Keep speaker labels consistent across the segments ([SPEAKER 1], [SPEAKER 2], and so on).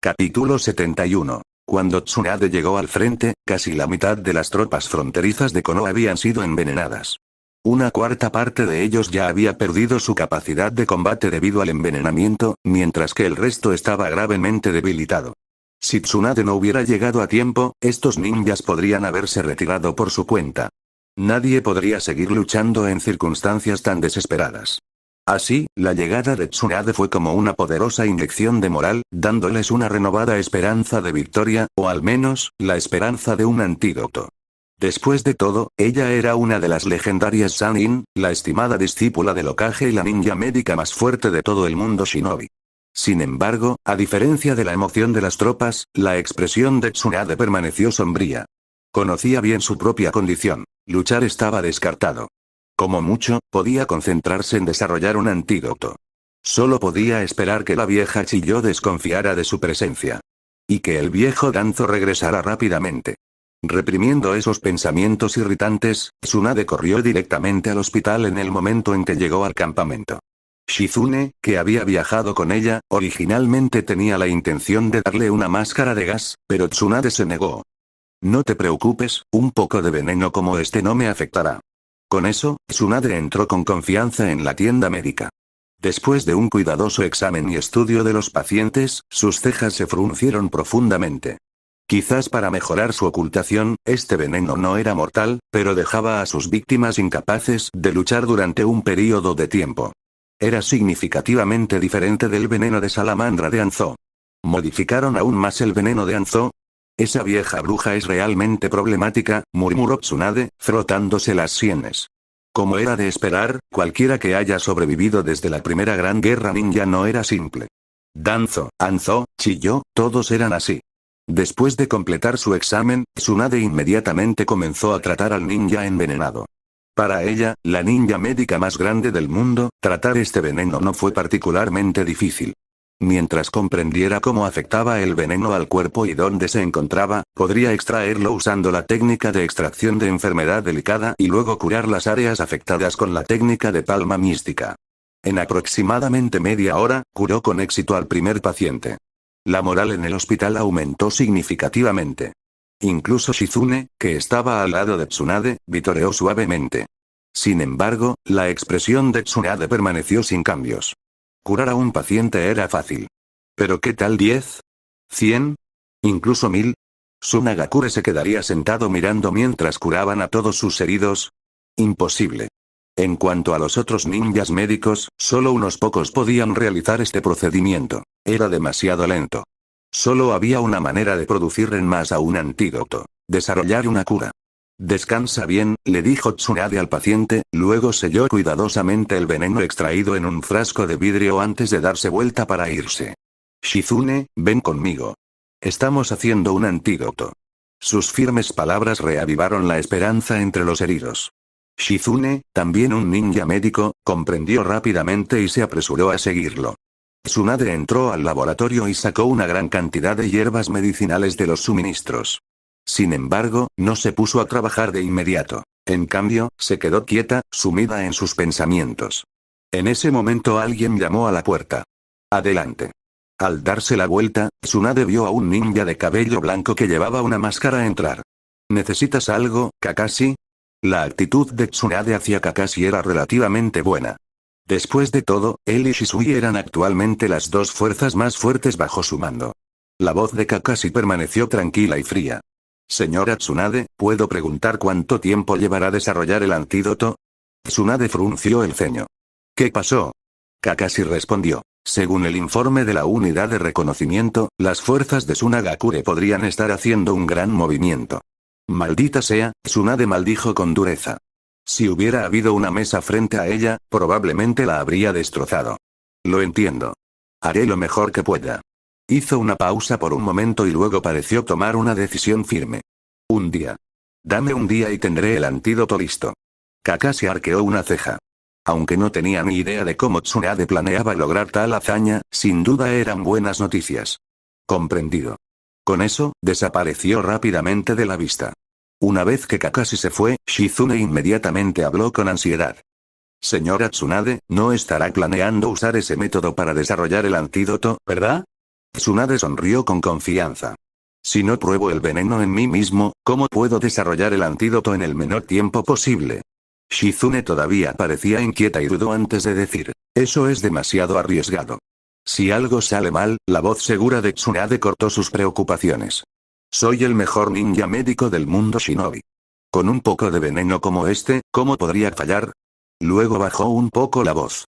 [SPEAKER 1] Capítulo 71. Cuando Tsunade llegó al frente, casi la mitad de las tropas fronterizas de Konoha habían sido envenenadas. Una cuarta parte de ellos ya había perdido su capacidad de combate debido al envenenamiento, mientras que el resto estaba gravemente debilitado. Si Tsunade no hubiera llegado a tiempo, estos ninjas podrían haberse retirado por su cuenta. Nadie podría seguir luchando en circunstancias tan desesperadas. Así, la llegada de Tsunade fue como una poderosa inyección de moral, dándoles una renovada esperanza de victoria, o al menos, la esperanza de un antídoto. Después de todo, ella era una de las legendarias Sannin, la estimada discípula del Hokage y la ninja médica más fuerte de todo el mundo shinobi. Sin embargo, a diferencia de la emoción de las tropas, la expresión de Tsunade permaneció sombría. Conocía bien su propia condición. Luchar estaba descartado. Como mucho, podía concentrarse en desarrollar un antídoto. Solo podía esperar que la vieja Chiyo desconfiara de su presencia. Y que el viejo Danzo regresara rápidamente. Reprimiendo esos pensamientos irritantes, Tsunade corrió directamente al hospital en el momento en que llegó al campamento. Shizune, que había viajado con ella, originalmente tenía la intención de darle una máscara de gas, pero Tsunade se negó. No te preocupes, un poco de veneno como este no me afectará. Con eso, Tsunade entró con confianza en la tienda médica. Después de un cuidadoso examen y estudio de los pacientes, sus cejas se fruncieron profundamente. Quizás para mejorar su ocultación, este veneno no era mortal, pero dejaba a sus víctimas incapaces de luchar durante un período de tiempo. Era significativamente diferente del veneno de salamandra de Anzo. ¿Modificaron aún más el veneno de Anzo? Esa vieja bruja es realmente problemática, murmuró Tsunade, frotándose las sienes. Como era de esperar, cualquiera que haya sobrevivido desde la primera gran guerra ninja no era simple. Danzo, Anzo, Chiyo, todos eran así. Después de completar su examen, Tsunade inmediatamente comenzó a tratar al ninja envenenado. Para ella, la ninja médica más grande del mundo, tratar este veneno no fue particularmente difícil. Mientras comprendiera cómo afectaba el veneno al cuerpo y dónde se encontraba, podría extraerlo usando la técnica de extracción de enfermedad delicada y luego curar las áreas afectadas con la técnica de palma mística. En aproximadamente media hora, curó con éxito al primer paciente. La moral en el hospital aumentó significativamente. Incluso Shizune, que estaba al lado de Tsunade, vitoreó suavemente. Sin embargo, la expresión de Tsunade permaneció sin cambios. Curar a un paciente era fácil. ¿Pero qué tal 10? ¿100? ¿Incluso 1000? ¿Sunagakure se quedaría sentado mirando mientras curaban a todos sus heridos? Imposible. En cuanto a los otros ninjas médicos, solo unos pocos podían realizar este procedimiento. Era demasiado lento. Solo había una manera de producir en masa un antídoto. Desarrollar una cura. Descansa bien, le dijo Tsunade al paciente, luego selló cuidadosamente el veneno extraído en un frasco de vidrio antes de darse vuelta para irse. Shizune, ven conmigo. Estamos haciendo un antídoto. Sus firmes palabras reavivaron la esperanza entre los heridos. Shizune, también un ninja médico, comprendió rápidamente y se apresuró a seguirlo. Tsunade entró al laboratorio y sacó una gran cantidad de hierbas medicinales de los suministros. Sin embargo, no se puso a trabajar de inmediato. En cambio, se quedó quieta, sumida en sus pensamientos. En ese momento alguien llamó a la puerta. Adelante. Al darse la vuelta, Tsunade vio a un ninja de cabello blanco que llevaba una máscara entrar. ¿Necesitas algo, Kakashi? La actitud de Tsunade hacia Kakashi era relativamente buena. Después de todo, él y Shisui eran actualmente las dos fuerzas más fuertes bajo su mando. La voz de Kakashi permaneció tranquila y fría. Señora Tsunade, ¿puedo preguntar cuánto tiempo llevará desarrollar el antídoto? Tsunade frunció el ceño. ¿Qué pasó? Kakashi respondió. Según el informe de la unidad de reconocimiento, las fuerzas de Sunagakure podrían estar haciendo un gran movimiento. Maldita sea, Tsunade maldijo con dureza. Si hubiera habido una mesa frente a ella, probablemente la habría destrozado. Lo entiendo. Haré lo mejor que pueda. Hizo una pausa por un momento y luego pareció tomar una decisión firme. Un día. Dame un día y tendré el antídoto listo. Kakashi arqueó una ceja. Aunque no tenía ni idea de cómo Tsunade planeaba lograr tal hazaña, sin duda eran buenas noticias. Comprendido. Con eso, desapareció rápidamente de la vista. Una vez que Kakashi se fue, Shizune inmediatamente habló con ansiedad. Señora Tsunade, no estará planeando usar ese método para desarrollar el antídoto, ¿verdad? Tsunade sonrió con confianza. Si no pruebo el veneno en mí mismo, ¿cómo puedo desarrollar el antídoto en el menor tiempo posible? Shizune todavía parecía inquieta y dudó antes de decir, eso es demasiado arriesgado. Si algo sale mal, la voz segura de Tsunade cortó sus preocupaciones. Soy el mejor ninja médico del mundo shinobi. Con un poco de veneno como este, ¿cómo podría fallar? Luego bajó un poco la voz.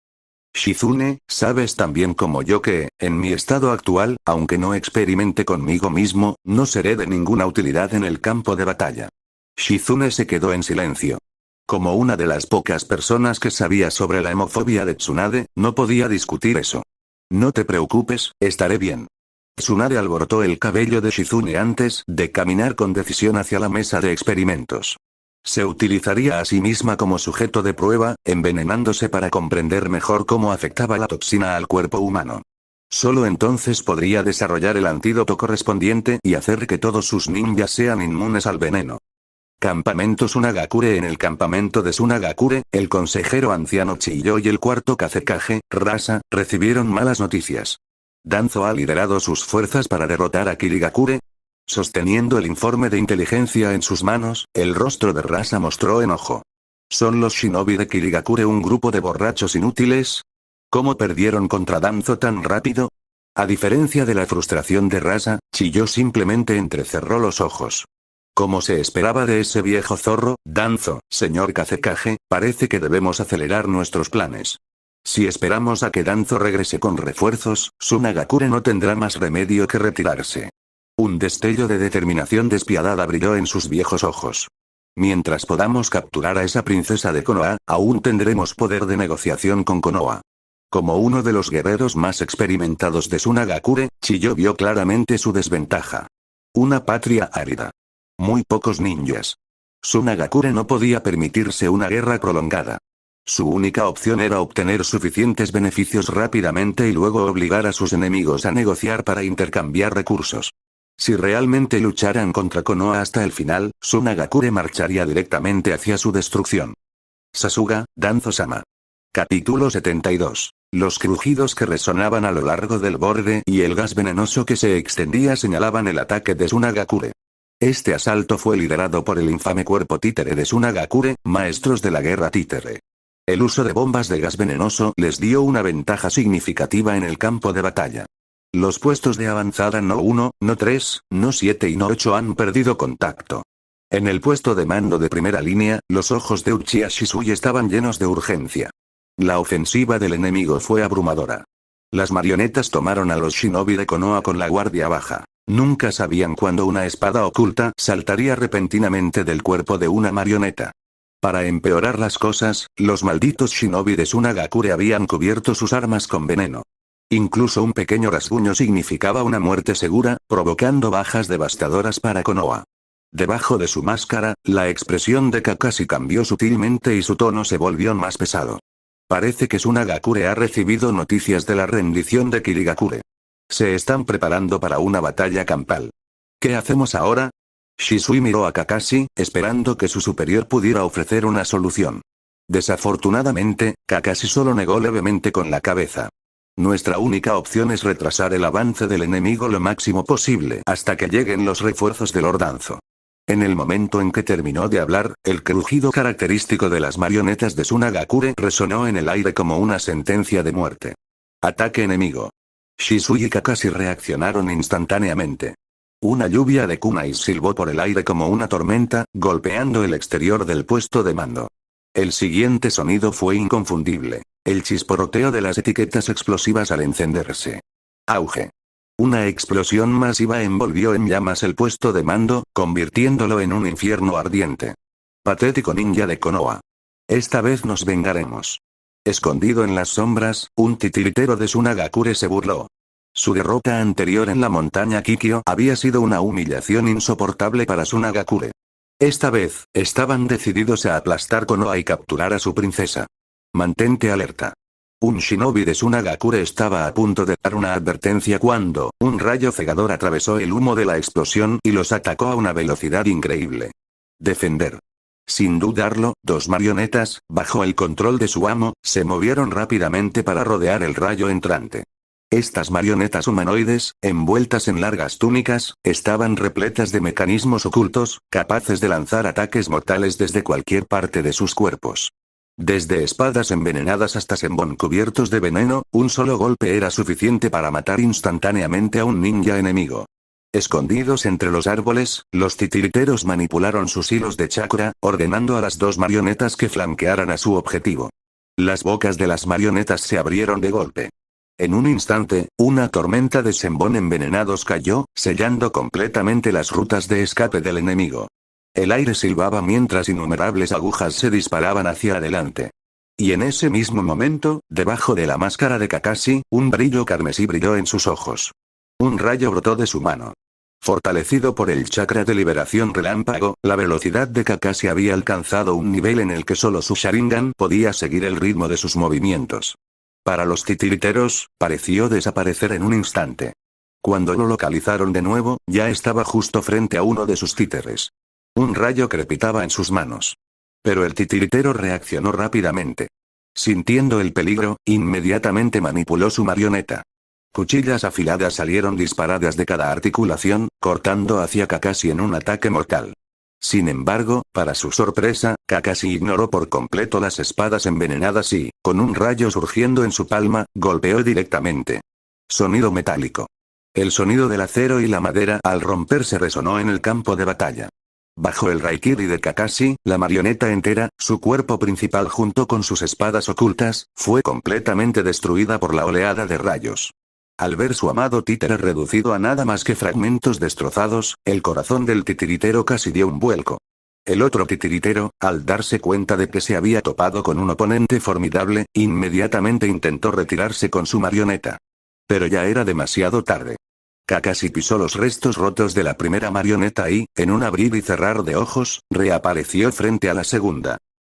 [SPEAKER 1] Shizune, sabes tan bien como yo que, en mi estado actual, aunque no experimente conmigo mismo, no seré de ninguna utilidad en el campo de batalla. Shizune se quedó en silencio. Como una de las pocas personas que sabía sobre la hemofobia de Tsunade, no podía discutir eso. No te preocupes, estaré bien. Tsunade alborotó el cabello de Shizune antes de caminar con decisión hacia la mesa de experimentos. Se utilizaría a sí misma como sujeto de prueba, envenenándose para comprender mejor cómo afectaba la toxina al cuerpo humano. Solo entonces podría desarrollar el antídoto correspondiente y hacer que todos sus ninjas sean inmunes al veneno. Campamento Tsunagakure. En el campamento de Tsunagakure, el consejero anciano Chiyo y el cuarto Kazekage, Rasa, recibieron malas noticias. Danzo ha liderado sus fuerzas para derrotar a Kirigakure. Sosteniendo el informe de inteligencia en sus manos, el rostro de Rasa mostró enojo. ¿Son los shinobi de Kirigakure un grupo de borrachos inútiles? ¿Cómo perdieron contra Danzo tan rápido? A diferencia de la frustración de Rasa, Chiyo simplemente entrecerró los ojos. Como se esperaba de ese viejo zorro, Danzo, señor Kazekage, parece que debemos acelerar nuestros planes. Si esperamos a que Danzo regrese con refuerzos, Tsunagakure no tendrá más remedio que retirarse. Un destello de determinación despiadada brilló en sus viejos ojos. Mientras podamos capturar a esa princesa de Konoha, aún tendremos poder de negociación con Konoha. Como uno de los guerreros más experimentados de Tsunagakure, Chiyo vio claramente su desventaja. Una patria árida. Muy pocos ninjas. Tsunagakure no podía permitirse una guerra prolongada. Su única opción era obtener suficientes beneficios rápidamente y luego obligar a sus enemigos a negociar para intercambiar recursos. Si realmente lucharan contra Konoha hasta el final, Tsunagakure marcharía directamente hacia su destrucción. Sasuga, Danzo-sama. Capítulo 72. Los crujidos que resonaban a lo largo del borde y el gas venenoso que se extendía señalaban el ataque de Tsunagakure. Este asalto fue liderado por el infame cuerpo títere de Tsunagakure, maestros de la guerra títere. El uso de bombas de gas venenoso les dio una ventaja significativa en el campo de batalla. Los puestos de avanzada no 1, no 3, no 7 y no 8 han perdido contacto. En el puesto de mando de primera línea, los ojos de Uchiha Shisui estaban llenos de urgencia. La ofensiva del enemigo fue abrumadora. Las marionetas tomaron a los shinobi de Konoha con la guardia baja. Nunca sabían cuándo una espada oculta saltaría repentinamente del cuerpo de una marioneta. Para empeorar las cosas, los malditos shinobi de Tsunagakure habían cubierto sus armas con veneno. Incluso un pequeño rasguño significaba una muerte segura, provocando bajas devastadoras para Konoha. Debajo de su máscara, la expresión de Kakashi cambió sutilmente y su tono se volvió más pesado. Parece que Tsunagakure ha recibido noticias de la rendición de Kirigakure. Se están preparando para una batalla campal. ¿Qué hacemos ahora? Shisui miró a Kakashi, esperando que su superior pudiera ofrecer una solución. Desafortunadamente, Kakashi solo negó levemente con la cabeza. Nuestra única opción es retrasar el avance del enemigo lo máximo posible hasta que lleguen los refuerzos del Lord Danzo. En el momento en que terminó de hablar, el crujido característico de las marionetas de Tsunagakure resonó en el aire como una sentencia de muerte. Ataque enemigo. Shisui y Kakashi reaccionaron instantáneamente. Una lluvia de kunais silbó por el aire como una tormenta, golpeando el exterior del puesto de mando. El siguiente sonido fue inconfundible. El chisporroteo de las etiquetas explosivas al encenderse. Auge. Una explosión masiva envolvió en llamas el puesto de mando, convirtiéndolo en un infierno ardiente. Patético ninja de Konoha. Esta vez nos vengaremos. Escondido en las sombras, un titiritero de Tsunagakure se burló. Su derrota anterior en la montaña Kikyo había sido una humillación insoportable para Tsunagakure. Esta vez, estaban decididos a aplastar Konoha y capturar a su princesa. Mantente alerta. Un shinobi de Tsunagakure estaba a punto de dar una advertencia cuando, un rayo cegador atravesó el humo de la explosión y los atacó a una velocidad increíble. Defender. Sin dudarlo, dos marionetas, bajo el control de su amo, se movieron rápidamente para rodear el rayo entrante. Estas marionetas humanoides, envueltas en largas túnicas, estaban repletas de mecanismos ocultos, capaces de lanzar ataques mortales desde cualquier parte de sus cuerpos. Desde espadas envenenadas hasta sembón cubiertos de veneno, un solo golpe era suficiente para matar instantáneamente a un ninja enemigo. Escondidos entre los árboles, los titiriteros manipularon sus hilos de chakra, ordenando a las dos marionetas que flanquearan a su objetivo. Las bocas de las marionetas se abrieron de golpe. En un instante, una tormenta de sembón envenenados cayó, sellando completamente las rutas de escape del enemigo. El aire silbaba mientras innumerables agujas se disparaban hacia adelante. Y en ese mismo momento, debajo de la máscara de Kakashi, un brillo carmesí brilló en sus ojos. Un rayo brotó de su mano. Fortalecido por el chakra de liberación relámpago, la velocidad de Kakashi había alcanzado un nivel en el que solo su Sharingan podía seguir el ritmo de sus movimientos. Para los titiriteros, pareció desaparecer en un instante. Cuando lo localizaron de nuevo, ya estaba justo frente a uno de sus títeres. Un rayo crepitaba en sus manos. Pero el titiritero reaccionó rápidamente. Sintiendo el peligro, inmediatamente manipuló su marioneta. Cuchillas afiladas salieron disparadas de cada articulación, cortando hacia Kakashi en un ataque mortal. Sin embargo, para su sorpresa, Kakashi ignoró por completo las espadas envenenadas y, con un rayo surgiendo en su palma, golpeó directamente. Sonido metálico. El sonido del acero y la madera al romperse resonó en el campo de batalla. Bajo el Raikiri de Kakashi, la marioneta entera, su cuerpo principal junto con sus espadas ocultas, fue completamente destruida por la oleada de rayos. Al ver su amado títere reducido a nada más que fragmentos destrozados, el corazón del titiritero casi dio un vuelco. El otro titiritero, al darse cuenta de que se había topado con un oponente formidable, inmediatamente intentó retirarse con su marioneta. Pero ya era demasiado tarde. Kakashi pisó los restos rotos de la primera marioneta y, en un abrir y cerrar de ojos, reapareció frente a la segunda.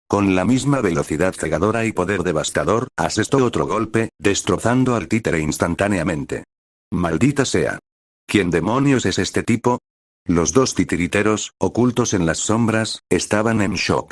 [SPEAKER 1] Con la misma velocidad cegadora y poder devastador, asestó otro golpe, destrozando al títere instantáneamente. ¡Maldita sea! ¿Quién demonios es este tipo? Los dos titiriteros, ocultos en las sombras, estaban en shock.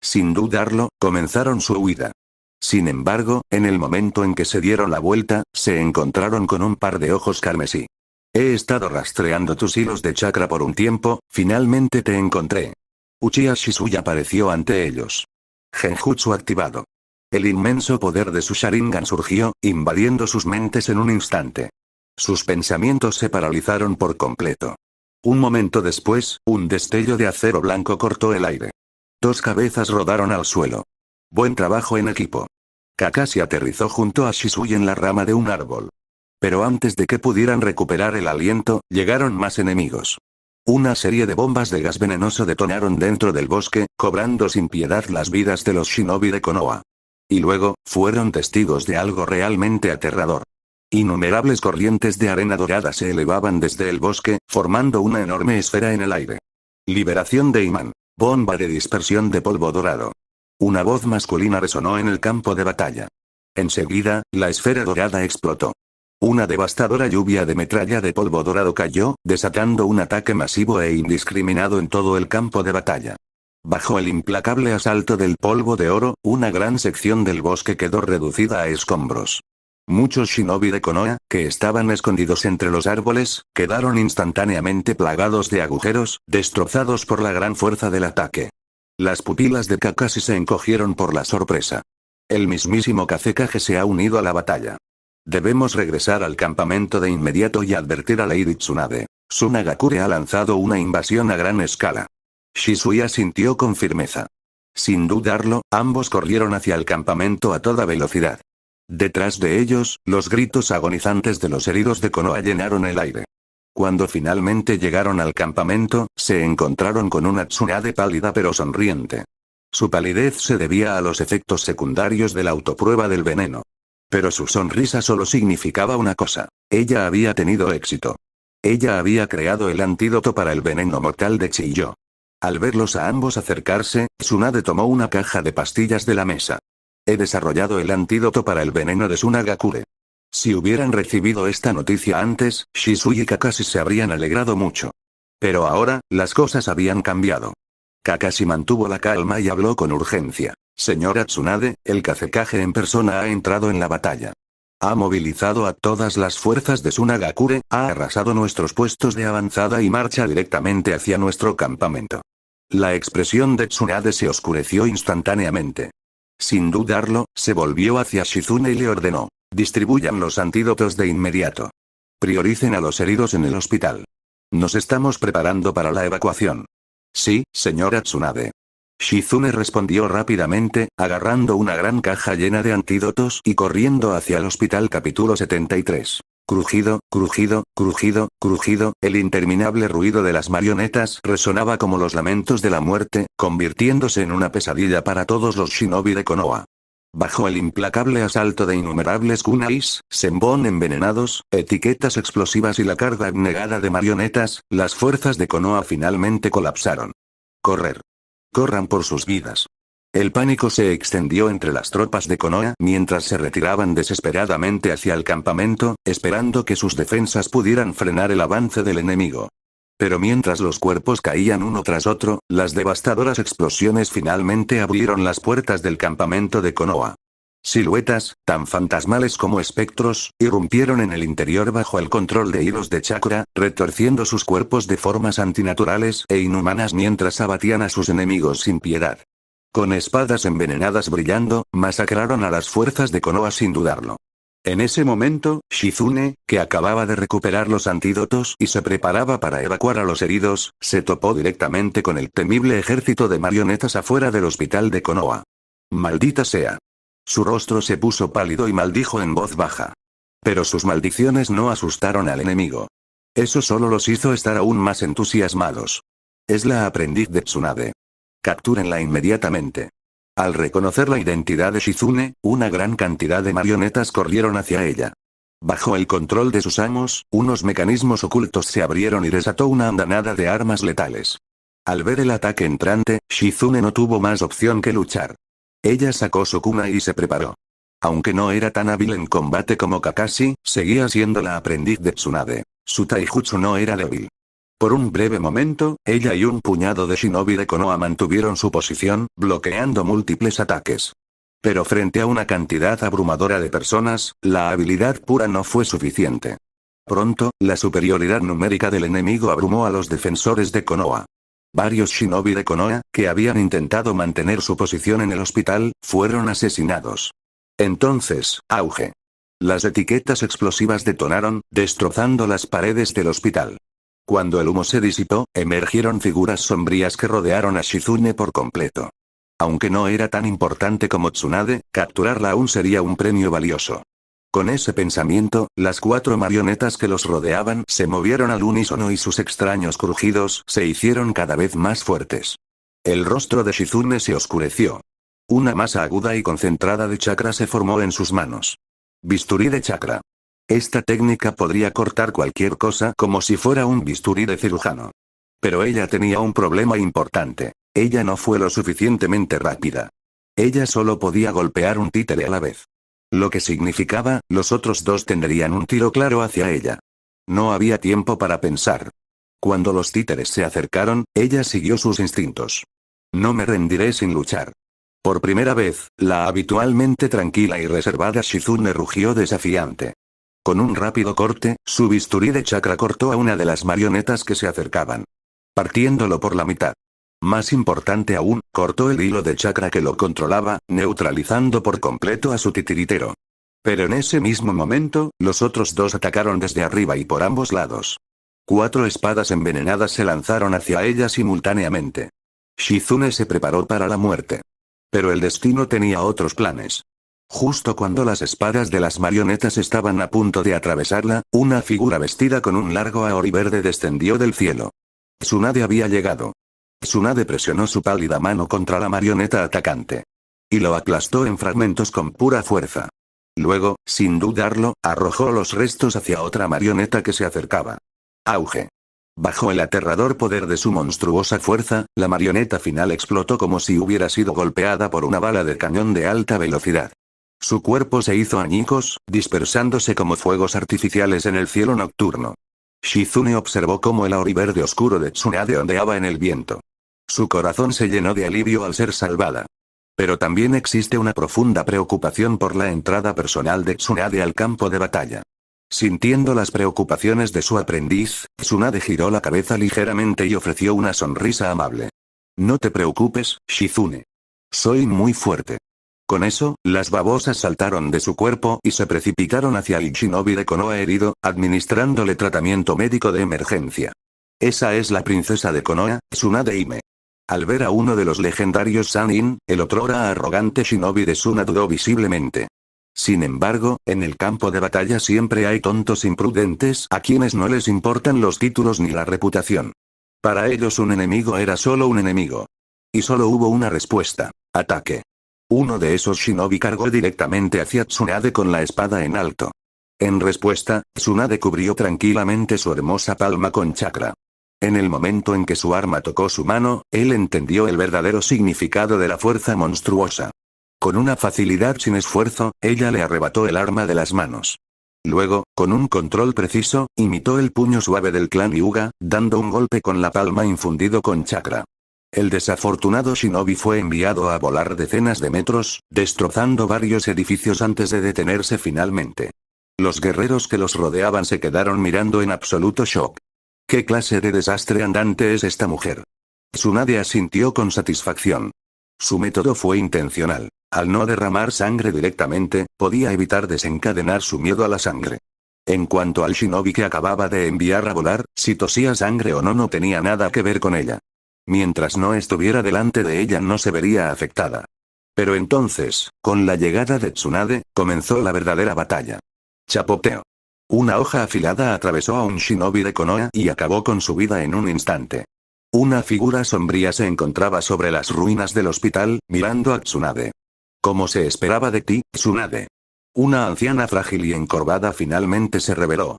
[SPEAKER 1] Sin dudarlo, comenzaron su huida. Sin embargo, en el momento en que se dieron la vuelta, se encontraron con un par de ojos carmesí. He estado rastreando tus hilos de chakra por un tiempo, finalmente te encontré. Uchiha Shisui apareció ante ellos. Genjutsu activado. El inmenso poder de su Sharingan surgió, invadiendo sus mentes en un instante. Sus pensamientos se paralizaron por completo. Un momento después, un destello de acero blanco cortó el aire. Dos cabezas rodaron al suelo. Buen trabajo en equipo. Kakashi aterrizó junto a Shisui en la rama de un árbol. Pero antes de que pudieran recuperar el aliento, llegaron más enemigos. Una serie de bombas de gas venenoso detonaron dentro del bosque, cobrando sin piedad las vidas de los shinobi de Konoha. Y luego, fueron testigos de algo realmente aterrador. Innumerables corrientes de arena dorada se elevaban desde el bosque, formando una enorme esfera en el aire. Liberación de imán. Bomba de dispersión de polvo dorado. Una voz masculina resonó en el campo de batalla. Enseguida, la esfera dorada explotó. Una devastadora lluvia de metralla de polvo dorado cayó, desatando un ataque masivo e indiscriminado en todo el campo de batalla. Bajo el implacable asalto del polvo de oro, una gran sección del bosque quedó reducida a escombros. Muchos shinobi de Konoha, que estaban escondidos entre los árboles, quedaron instantáneamente plagados de agujeros, destrozados por la gran fuerza del ataque. Las pupilas de Kakashi se encogieron por la sorpresa. El mismísimo Kazekage se ha unido a la batalla. Debemos regresar al campamento de inmediato y advertir a Lady Tsunade. Tsunagakure ha lanzado una invasión a gran escala. Shisui asintió con firmeza. Sin dudarlo, ambos corrieron hacia el campamento a toda velocidad. Detrás de ellos, los gritos agonizantes de los heridos de Konoha llenaron el aire. Cuando finalmente llegaron al campamento, se encontraron con una Tsunade pálida pero sonriente. Su palidez se debía a los efectos secundarios de la autoprueba del veneno. Pero su sonrisa solo significaba una cosa. Ella había tenido éxito. Ella había creado el antídoto para el veneno mortal de Chiyo. Al verlos a ambos acercarse, Tsunade tomó una caja de pastillas de la mesa. He desarrollado el antídoto para el veneno de Tsunagakure. Si hubieran recibido esta noticia antes, Shisui y Kakashi se habrían alegrado mucho. Pero ahora, las cosas habían cambiado. Kakashi mantuvo la calma y habló con urgencia. Señora Tsunade, el Kazekage en persona ha entrado en la batalla. Ha movilizado a todas las fuerzas de Tsunagakure, ha arrasado nuestros puestos de avanzada y marcha directamente hacia nuestro campamento. La expresión de Tsunade se oscureció instantáneamente. Sin dudarlo, se volvió hacia Shizune y le ordenó: distribuyan los antídotos de inmediato. Prioricen a los heridos en el hospital. Nos estamos preparando para la evacuación. Sí, señora Tsunade. Shizune respondió rápidamente, agarrando una gran caja llena de antídotos y corriendo hacia el hospital. Capítulo 73. Crujido, crujido, crujido, crujido, el interminable ruido de las marionetas resonaba como los lamentos de la muerte, convirtiéndose en una pesadilla para todos los shinobi de Konoha. Bajo el implacable asalto de innumerables kunais, senbon envenenados, etiquetas explosivas y la carga abnegada de marionetas, las fuerzas de Konoha finalmente colapsaron. Correr. Corran por sus vidas. El pánico se extendió entre las tropas de Konoha mientras se retiraban desesperadamente hacia el campamento, esperando que sus defensas pudieran frenar el avance del enemigo. Pero mientras los cuerpos caían uno tras otro, las devastadoras explosiones finalmente abrieron las puertas del campamento de Konoha. Siluetas, tan fantasmales como espectros, irrumpieron en el interior bajo el control de hilos de chakra, retorciendo sus cuerpos de formas antinaturales e inhumanas mientras abatían a sus enemigos sin piedad. Con espadas envenenadas brillando, masacraron a las fuerzas de Konoha sin dudarlo. En ese momento, Shizune, que acababa de recuperar los antídotos y se preparaba para evacuar a los heridos, se topó directamente con el temible ejército de marionetas afuera del hospital de Konoha. ¡Maldita sea! Su rostro se puso pálido y maldijo en voz baja. Pero sus maldiciones no asustaron al enemigo. Eso solo los hizo estar aún más entusiasmados. Es la aprendiz de Tsunade. Captúrenla inmediatamente. Al reconocer la identidad de Shizune, una gran cantidad de marionetas corrieron hacia ella. Bajo el control de sus amos, unos mecanismos ocultos se abrieron y desató una andanada de armas letales. Al ver el ataque entrante, Shizune no tuvo más opción que luchar. Ella sacó su kunai y se preparó. Aunque no era tan hábil en combate como Kakashi, seguía siendo la aprendiz de Tsunade. Su taijutsu no era débil. Por un breve momento, ella y un puñado de shinobi de Konoha mantuvieron su posición, bloqueando múltiples ataques. Pero frente a una cantidad abrumadora de personas, la habilidad pura no fue suficiente. Pronto, la superioridad numérica del enemigo abrumó a los defensores de Konoha. Varios shinobi de Konoha, que habían intentado mantener su posición en el hospital, fueron asesinados. Entonces, auge. Las etiquetas explosivas detonaron, destrozando las paredes del hospital. Cuando el humo se disipó, emergieron figuras sombrías que rodearon a Shizune por completo. Aunque no era tan importante como Tsunade, capturarla aún sería un premio valioso. Con ese pensamiento, las 4 marionetas que los rodeaban se movieron al unísono y sus extraños crujidos se hicieron cada vez más fuertes. El rostro de Shizune se oscureció. Una masa aguda y concentrada de chakra se formó en sus manos. Bisturí de chakra. Esta técnica podría cortar cualquier cosa como si fuera un bisturí de cirujano. Pero ella tenía un problema importante. Ella no fue lo suficientemente rápida. Ella solo podía golpear un títere a la vez. Lo que significaba, los otros 2 tendrían un tiro claro hacia ella. No había tiempo para pensar. Cuando los títeres se acercaron, ella siguió sus instintos. No me rendiré sin luchar. Por primera vez, la habitualmente tranquila y reservada Shizune rugió desafiante. Con un rápido corte, su bisturí de chakra cortó a una de las marionetas que se acercaban, partiéndolo por la mitad. Más importante aún, cortó el hilo de chakra que lo controlaba, neutralizando por completo a su titiritero. Pero en ese mismo momento, los otros 2 atacaron desde arriba y por ambos lados. 4 espadas envenenadas se lanzaron hacia ella simultáneamente. Shizune se preparó para la muerte. Pero el destino tenía otros planes. Justo cuando las espadas de las marionetas estaban a punto de atravesarla, una figura vestida con un largo aori verde descendió del cielo. Tsunade había llegado. Tsunade presionó su pálida mano contra la marioneta atacante. Y lo aplastó en fragmentos con pura fuerza. Luego, sin dudarlo, arrojó los restos hacia otra marioneta que se acercaba. Auge. Bajo el aterrador poder de su monstruosa fuerza, la marioneta final explotó como si hubiera sido golpeada por una bala de cañón de alta velocidad. Su cuerpo se hizo añicos, dispersándose como fuegos artificiales en el cielo nocturno. Shizune observó cómo el aori verde oscuro de Tsunade ondeaba en el viento. Su corazón se llenó de alivio al ser salvada. Pero también existe una profunda preocupación por la entrada personal de Tsunade al campo de batalla. Sintiendo las preocupaciones de su aprendiz, Tsunade giró la cabeza ligeramente y ofreció una sonrisa amable. No te preocupes, Shizune. Soy muy fuerte. Con eso, las babosas saltaron de su cuerpo y se precipitaron hacia el shinobi de Konoha herido, administrándole tratamiento médico de emergencia. Esa es la princesa de Konoha, Tsunade Hime. Al ver a uno de los legendarios Sannin, el otrora arrogante shinobi de Suna dudó visiblemente. Sin embargo, en el campo de batalla siempre hay tontos imprudentes a quienes no les importan los títulos ni la reputación. Para ellos un enemigo era solo un enemigo. Y solo hubo una respuesta: ataque. Uno de esos shinobi cargó directamente hacia Tsunade con la espada en alto. En respuesta, Tsunade cubrió tranquilamente su hermosa palma con chakra. En el momento en que su arma tocó su mano, él entendió el verdadero significado de la fuerza monstruosa. Con una facilidad sin esfuerzo, ella le arrebató el arma de las manos. Luego, con un control preciso, imitó el puño suave del clan Hyuga, dando un golpe con la palma infundido con chakra. El desafortunado shinobi fue enviado a volar decenas de metros, destrozando varios edificios antes de detenerse finalmente. Los guerreros que los rodeaban se quedaron mirando en absoluto shock. ¿Qué clase de desastre andante es esta mujer? Tsunade asintió con satisfacción. Su método fue intencional. Al no derramar sangre directamente, podía evitar desencadenar su miedo a la sangre. En cuanto al shinobi que acababa de enviar a volar, si tosía sangre o no tenía nada que ver con ella. Mientras no estuviera delante de ella no se vería afectada. Pero entonces, con la llegada de Tsunade, comenzó la verdadera batalla. Chapoteo. Una hoja afilada atravesó a un shinobi de Konoha y acabó con su vida en un instante. Una figura sombría se encontraba sobre las ruinas del hospital, mirando a Tsunade. Como se esperaba de ti, Tsunade. Una anciana frágil y encorvada finalmente se reveló.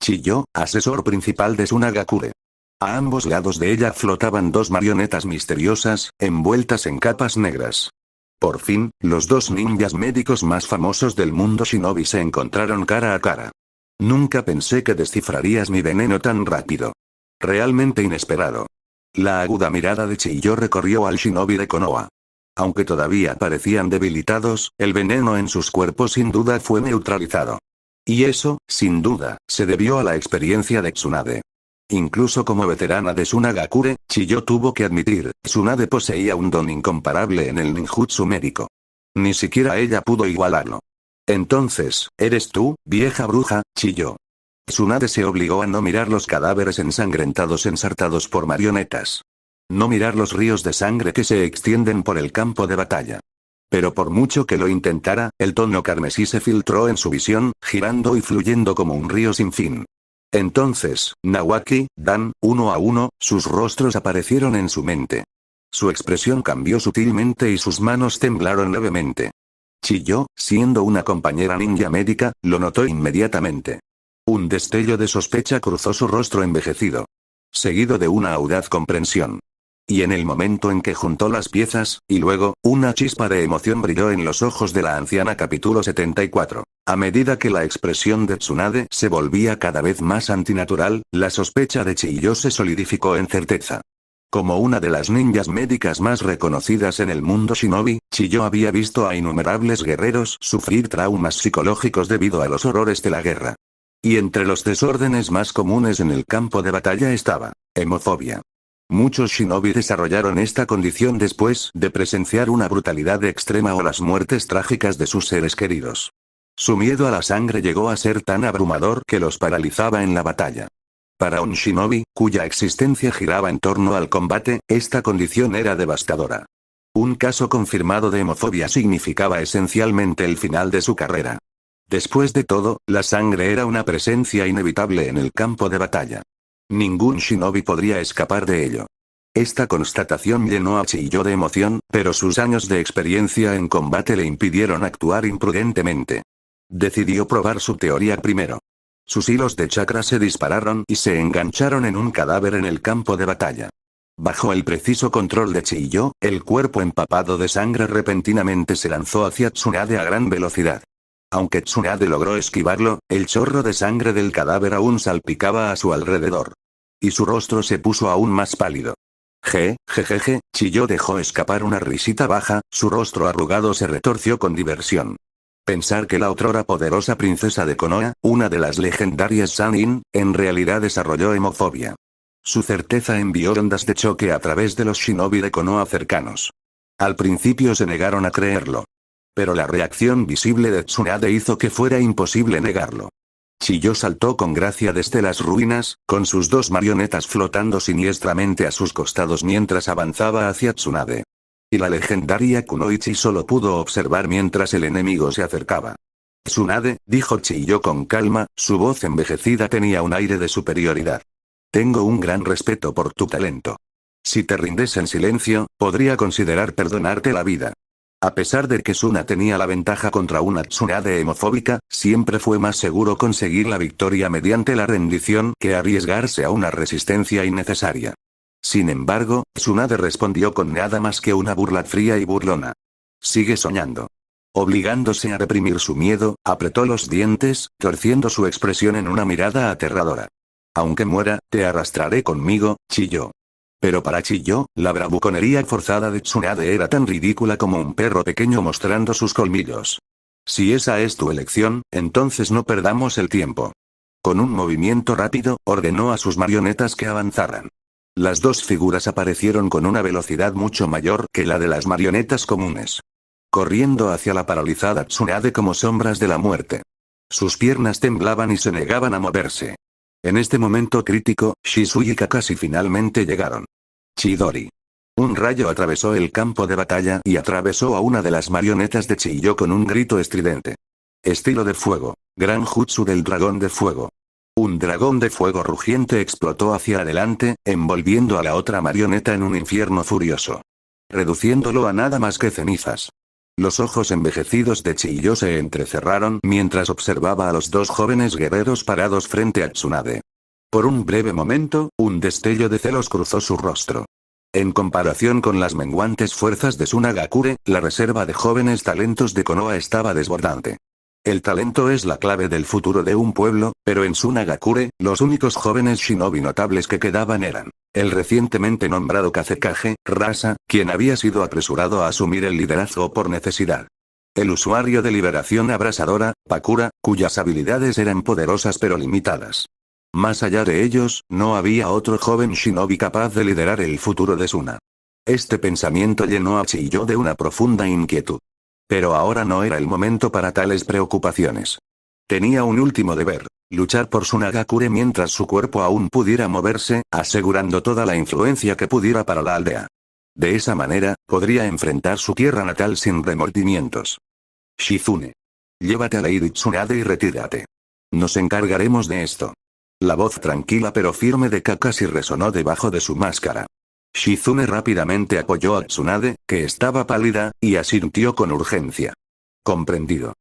[SPEAKER 1] Chiyo, asesor principal de Tsunagakure. A ambos lados de ella flotaban dos marionetas misteriosas, envueltas en capas negras. Por fin, los dos ninjas médicos más famosos del mundo shinobi se encontraron cara a cara. Nunca pensé que descifrarías mi veneno tan rápido. Realmente inesperado. La aguda mirada de Chiyo recorrió al shinobi de Konoha. Aunque todavía parecían debilitados, el veneno en sus cuerpos sin duda fue neutralizado. Y eso, sin duda, se debió a la experiencia de Tsunade. Incluso como veterana de Tsunagakure, Chiyo tuvo que admitir, Tsunade poseía un don incomparable en el ninjutsu médico. Ni siquiera ella pudo igualarlo. Entonces, ¿eres tú, vieja bruja, Chiyo? Tsunade se obligó a no mirar los cadáveres ensangrentados ensartados por marionetas. No mirar los ríos de sangre que se extienden por el campo de batalla. Pero por mucho que lo intentara, el tono carmesí se filtró en su visión, girando y fluyendo como un río sin fin. Entonces, Nawaki, Dan, uno a uno, sus rostros aparecieron en su mente. Su expresión cambió sutilmente y sus manos temblaron levemente. Chiyo, siendo una compañera ninja médica, lo notó inmediatamente. Un destello de sospecha cruzó su rostro envejecido. Seguido de una audaz comprensión. Y en el momento en que juntó las piezas, y luego, una chispa de emoción brilló en los ojos de la anciana. Capítulo 74. A medida que la expresión de Tsunade se volvía cada vez más antinatural, la sospecha de Chiyo se solidificó en certeza. Como una de las ninjas médicas más reconocidas en el mundo shinobi, Chiyo había visto a innumerables guerreros sufrir traumas psicológicos debido a los horrores de la guerra. Y entre los desórdenes más comunes en el campo de batalla estaba hemofobia. Muchos shinobi desarrollaron esta condición después de presenciar una brutalidad extrema o las muertes trágicas de sus seres queridos. Su miedo a la sangre llegó a ser tan abrumador que los paralizaba en la batalla. Para un shinobi, cuya existencia giraba en torno al combate, esta condición era devastadora. Un caso confirmado de hemofobia significaba esencialmente el final de su carrera. Después de todo, la sangre era una presencia inevitable en el campo de batalla. Ningún shinobi podría escapar de ello. Esta constatación llenó a Chiyo de emoción, pero sus años de experiencia en combate le impidieron actuar imprudentemente. Decidió probar su teoría primero. Sus hilos de chakra se dispararon y se engancharon en un cadáver en el campo de batalla. Bajo el preciso control de Chiyo, el cuerpo empapado de sangre repentinamente se lanzó hacia Tsunade a gran velocidad. Aunque Tsunade logró esquivarlo, el chorro de sangre del cadáver aún salpicaba a su alrededor. Y su rostro se puso aún más pálido. Jejeje, Chiyo dejó escapar una risita baja, su rostro arrugado se retorció con diversión. Pensar que la otrora poderosa princesa de Konoha, una de las legendarias Sannin, en realidad desarrolló hemofobia. Su certeza envió ondas de choque a través de los shinobi de Konoha cercanos. Al principio se negaron a creerlo. Pero la reacción visible de Tsunade hizo que fuera imposible negarlo. Chiyo saltó con gracia desde las ruinas, con sus dos marionetas flotando siniestramente a sus costados mientras avanzaba hacia Tsunade. Y la legendaria Kunoichi solo pudo observar mientras el enemigo se acercaba. Tsunade, dijo Chiyo con calma, su voz envejecida tenía un aire de superioridad. Tengo un gran respeto por tu talento. Si te rindes en silencio, podría considerar perdonarte la vida. A pesar de que Suna tenía la ventaja contra una Tsunade hemofóbica, siempre fue más seguro conseguir la victoria mediante la rendición que arriesgarse a una resistencia innecesaria. Sin embargo, Tsunade respondió con nada más que una burla fría y burlona. Sigue soñando. Obligándose a reprimir su miedo, apretó los dientes, torciendo su expresión en una mirada aterradora. Aunque muera, te arrastraré conmigo, Chiyo. Pero para Chiyo, la bravuconería forzada de Tsunade era tan ridícula como un perro pequeño mostrando sus colmillos. Si esa es tu elección, entonces no perdamos el tiempo. Con un movimiento rápido, ordenó a sus marionetas que avanzaran. Las dos figuras aparecieron con una velocidad mucho mayor que la de las marionetas comunes. Corriendo hacia la paralizada Tsunade como sombras de la muerte. Sus piernas temblaban y se negaban a moverse. En este momento crítico, Shisui y Kakashi finalmente llegaron. Chidori. Un rayo atravesó el campo de batalla y atravesó a una de las marionetas de Chiyo con un grito estridente. Estilo de fuego. Gran jutsu del dragón de fuego. Un dragón de fuego rugiente explotó hacia adelante, envolviendo a la otra marioneta en un infierno furioso. Reduciéndolo a nada más que cenizas. Los ojos envejecidos de Chiyo se entrecerraron mientras observaba a los dos jóvenes guerreros parados frente a Tsunade. Por un breve momento, un destello de celos cruzó su rostro. En comparación con las menguantes fuerzas de Tsunagakure, la reserva de jóvenes talentos de Konoha estaba desbordante. El talento es la clave del futuro de un pueblo, pero en Tsunagakure, los únicos jóvenes shinobi notables que quedaban eran el recientemente nombrado Kazekage, Rasa, quien había sido apresurado a asumir el liderazgo por necesidad. El usuario de liberación abrasadora, Pakura, cuyas habilidades eran poderosas pero limitadas. Más allá de ellos, no había otro joven shinobi capaz de liderar el futuro de Suna. Este pensamiento llenó a Chiyo de una profunda inquietud. Pero ahora no era el momento para tales preocupaciones. Tenía un último deber, luchar por Tsunagakure mientras su cuerpo aún pudiera moverse, asegurando toda la influencia que pudiera para la aldea. De esa manera, podría enfrentar su tierra natal sin remordimientos. Shizune. Llévate a Lady Tsunade y retírate. Nos encargaremos de esto. La voz tranquila pero firme de Kakashi resonó debajo de su máscara. Shizune rápidamente apoyó a Tsunade, que estaba pálida, y asintió con urgencia. Comprendido.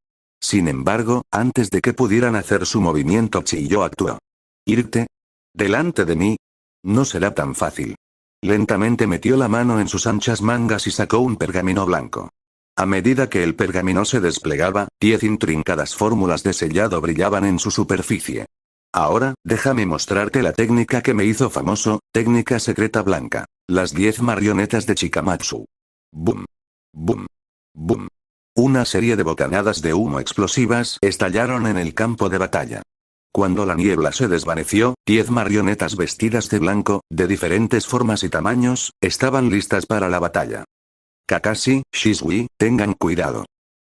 [SPEAKER 1] Sin embargo, antes de que pudieran hacer su movimiento, Chiyo actuó. ¿Irte? ¿Delante de mí? No será tan fácil. Lentamente metió la mano en sus anchas mangas y sacó un pergamino blanco. A medida que el pergamino se desplegaba, 10 intrincadas fórmulas de sellado brillaban en su superficie. Ahora, déjame mostrarte la técnica que me hizo famoso, técnica secreta blanca. Las 10 marionetas de Chikamatsu. Boom. Boom. Boom. Una serie de bocanadas de humo explosivas estallaron en el campo de batalla. Cuando la niebla se desvaneció, 10 marionetas vestidas de blanco, de diferentes formas y tamaños, estaban listas para la batalla. Kakashi, Shisui, tengan cuidado.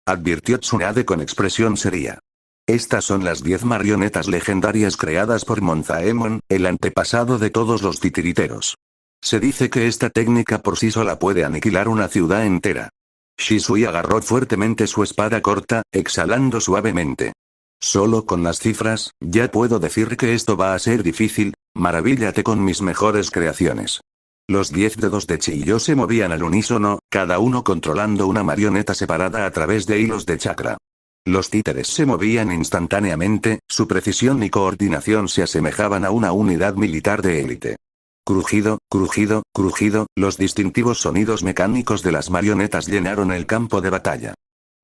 [SPEAKER 1] Advirtió Tsunade con expresión seria. Estas son las 10 marionetas legendarias creadas por Monzaemon, el antepasado de todos los titiriteros. Se dice que esta técnica por sí sola puede aniquilar una ciudad entera. Shisui agarró fuertemente su espada corta, exhalando suavemente. Solo con las cifras, ya puedo decir que esto va a ser difícil, maravíllate con mis mejores creaciones. Los 10 dedos de Chiyo se movían al unísono, cada uno controlando una marioneta separada a través de hilos de chakra. Los títeres se movían instantáneamente, su precisión y coordinación se asemejaban a una unidad militar de élite. Crujido, crujido, crujido, los distintivos sonidos mecánicos de las marionetas llenaron el campo de batalla.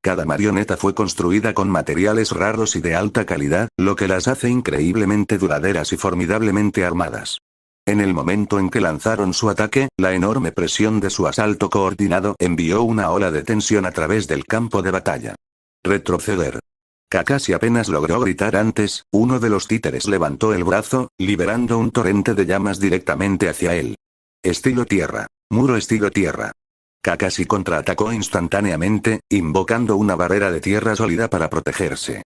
[SPEAKER 1] Cada marioneta fue construida con materiales raros y de alta calidad, lo que las hace increíblemente duraderas y formidablemente armadas. En el momento en que lanzaron su ataque, la enorme presión de su asalto coordinado envió una ola de tensión a través del campo de batalla. Retroceder. Kakashi apenas logró gritar antes, uno de los títeres levantó el brazo, liberando un torrente de llamas directamente hacia él. Estilo tierra. Muro estilo tierra. Kakashi contraatacó instantáneamente, invocando una barrera de tierra sólida para protegerse.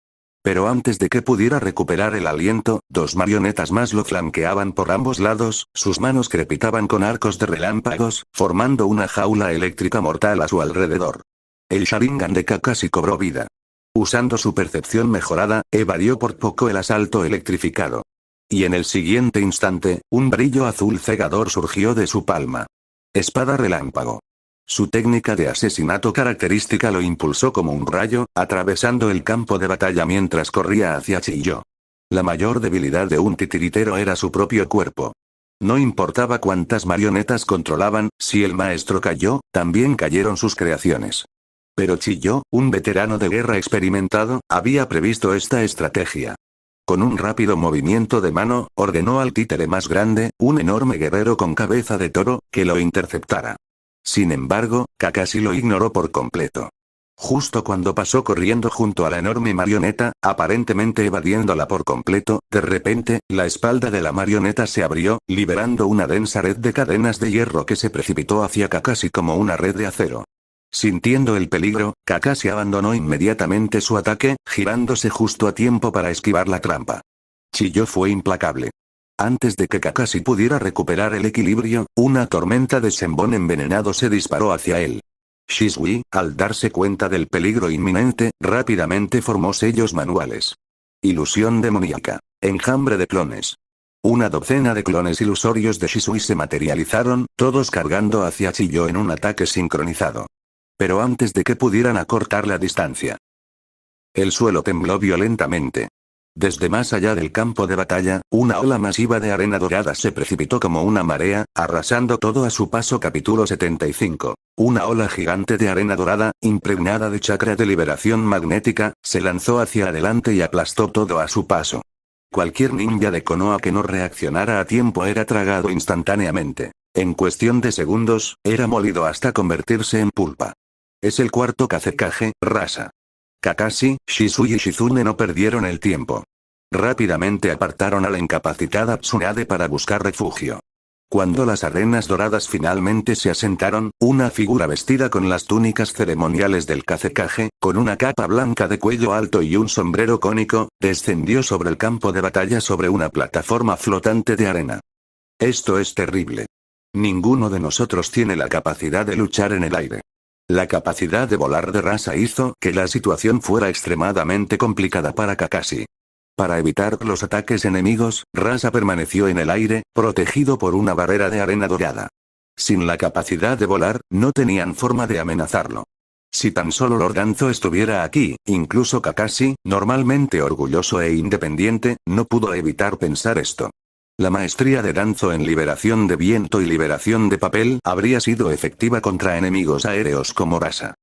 [SPEAKER 1] Pero antes de que pudiera recuperar el aliento, dos marionetas más lo flanqueaban por ambos lados, sus manos crepitaban con arcos de relámpagos, formando una jaula eléctrica mortal a su alrededor. El Sharingan de Kakashi cobró vida. Usando su percepción mejorada, evadió por poco el asalto electrificado. Y en el siguiente instante, un brillo azul cegador surgió de su palma. Espada relámpago. Su técnica de asesinato característica lo impulsó como un rayo, atravesando el campo de batalla mientras corría hacia Chiyo. La mayor debilidad de un titiritero era su propio cuerpo. No importaba cuántas marionetas controlaban, si el maestro cayó, también cayeron sus creaciones. Pero Chiyo, un veterano de guerra experimentado, había previsto esta estrategia. Con un rápido movimiento de mano, ordenó al títere más grande, un enorme guerrero con cabeza de toro, que lo interceptara. Sin embargo, Kakashi lo ignoró por completo. Justo cuando pasó corriendo junto a la enorme marioneta, aparentemente evadiéndola por completo, de repente, la espalda de la marioneta se abrió, liberando una densa red de cadenas de hierro que se precipitó hacia Kakashi como una red de acero. Sintiendo el peligro, Kakashi abandonó inmediatamente su ataque, girándose justo a tiempo para esquivar la trampa. Chiyo fue implacable. Antes de que Kakashi pudiera recuperar el equilibrio, una tormenta de senbon envenenado se disparó hacia él. Shisui, al darse cuenta del peligro inminente, rápidamente formó sellos manuales. Ilusión demoníaca. Enjambre de clones. Una docena de clones ilusorios de Shisui se materializaron, todos cargando hacia Chiyo en un ataque sincronizado. Pero antes de que pudieran acortar la distancia, el suelo tembló violentamente. Desde más allá del campo de batalla, una ola masiva de arena dorada se precipitó como una marea, arrasando todo a su paso. Capítulo 75. Una ola gigante de arena dorada, impregnada de chakra de liberación magnética, se lanzó hacia adelante y aplastó todo a su paso. Cualquier ninja de Konoha que no reaccionara a tiempo era tragado instantáneamente. En cuestión de segundos, era molido hasta convertirse en pulpa. Es el cuarto Kazekage, Rasa. Kakashi, Shisui y Shizune no perdieron el tiempo. Rápidamente apartaron a la incapacitada Tsunade para buscar refugio. Cuando las arenas doradas finalmente se asentaron, una figura vestida con las túnicas ceremoniales del Kazekage, con una capa blanca de cuello alto y un sombrero cónico, descendió sobre el campo de batalla sobre una plataforma flotante de arena. Esto es terrible. Ninguno de nosotros tiene la capacidad de luchar en el aire. La capacidad de volar de Rasa hizo que la situación fuera extremadamente complicada para Kakashi. Para evitar los ataques enemigos, Rasa permaneció en el aire, protegido por una barrera de arena dorada. Sin la capacidad de volar, no tenían forma de amenazarlo. Si tan solo Lord Danzo estuviera aquí, incluso Kakashi, normalmente orgulloso e independiente, no pudo evitar pensar esto. La maestría de Danzo en liberación de viento y liberación de papel habría sido efectiva contra enemigos aéreos como Rasa.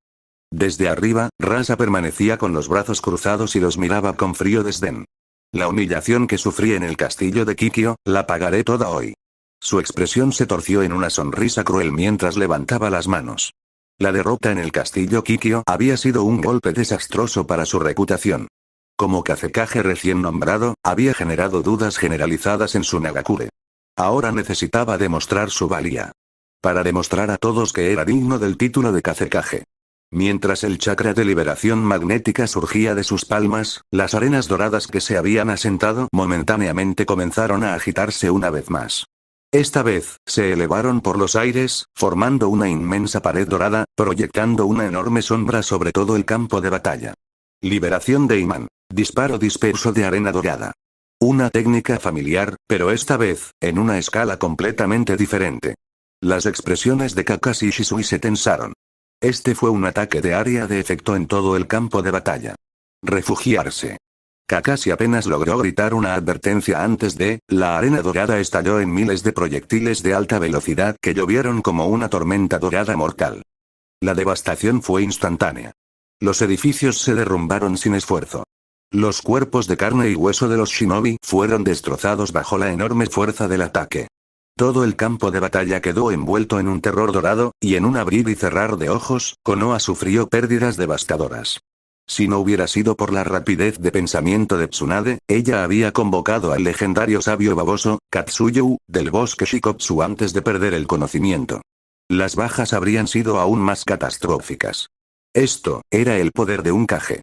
[SPEAKER 1] Desde arriba, Rasa permanecía con los brazos cruzados y los miraba con frío desdén. La humillación que sufrí en el castillo de Kikyo, la pagaré toda hoy. Su expresión se torció en una sonrisa cruel mientras levantaba las manos. La derrota en el castillo Kikyo había sido un golpe desastroso para su reputación. Como Kazekage recién nombrado, había generado dudas generalizadas en su Nagakure. Ahora necesitaba demostrar su valía. Para demostrar a todos que era digno del título de Kazekage. Mientras el chakra de liberación magnética surgía de sus palmas, las arenas doradas que se habían asentado momentáneamente comenzaron a agitarse una vez más. Esta vez, se elevaron por los aires, formando una inmensa pared dorada, proyectando una enorme sombra sobre todo el campo de batalla. Liberación de imán. Disparo disperso de arena dorada. Una técnica familiar, pero esta vez, en una escala completamente diferente. Las expresiones de Kakashi y Shisui se tensaron. Este fue un ataque de área de efecto en todo el campo de batalla. Refugiarse. Kakashi apenas logró gritar una advertencia antes de, la arena dorada estalló en miles de proyectiles de alta velocidad que llovieron como una tormenta dorada mortal. La devastación fue instantánea. Los edificios se derrumbaron sin esfuerzo. Los cuerpos de carne y hueso de los shinobi fueron destrozados bajo la enorme fuerza del ataque. Todo el campo de batalla quedó envuelto en un terror dorado, y en un abrir y cerrar de ojos, Konoha sufrió pérdidas devastadoras. Si no hubiera sido por la rapidez de pensamiento de Tsunade, ella había convocado al legendario sabio baboso, Katsuyu, del bosque Shikotsu antes de perder el conocimiento. Las bajas habrían sido aún más catastróficas. Esto, era el poder de un Kage.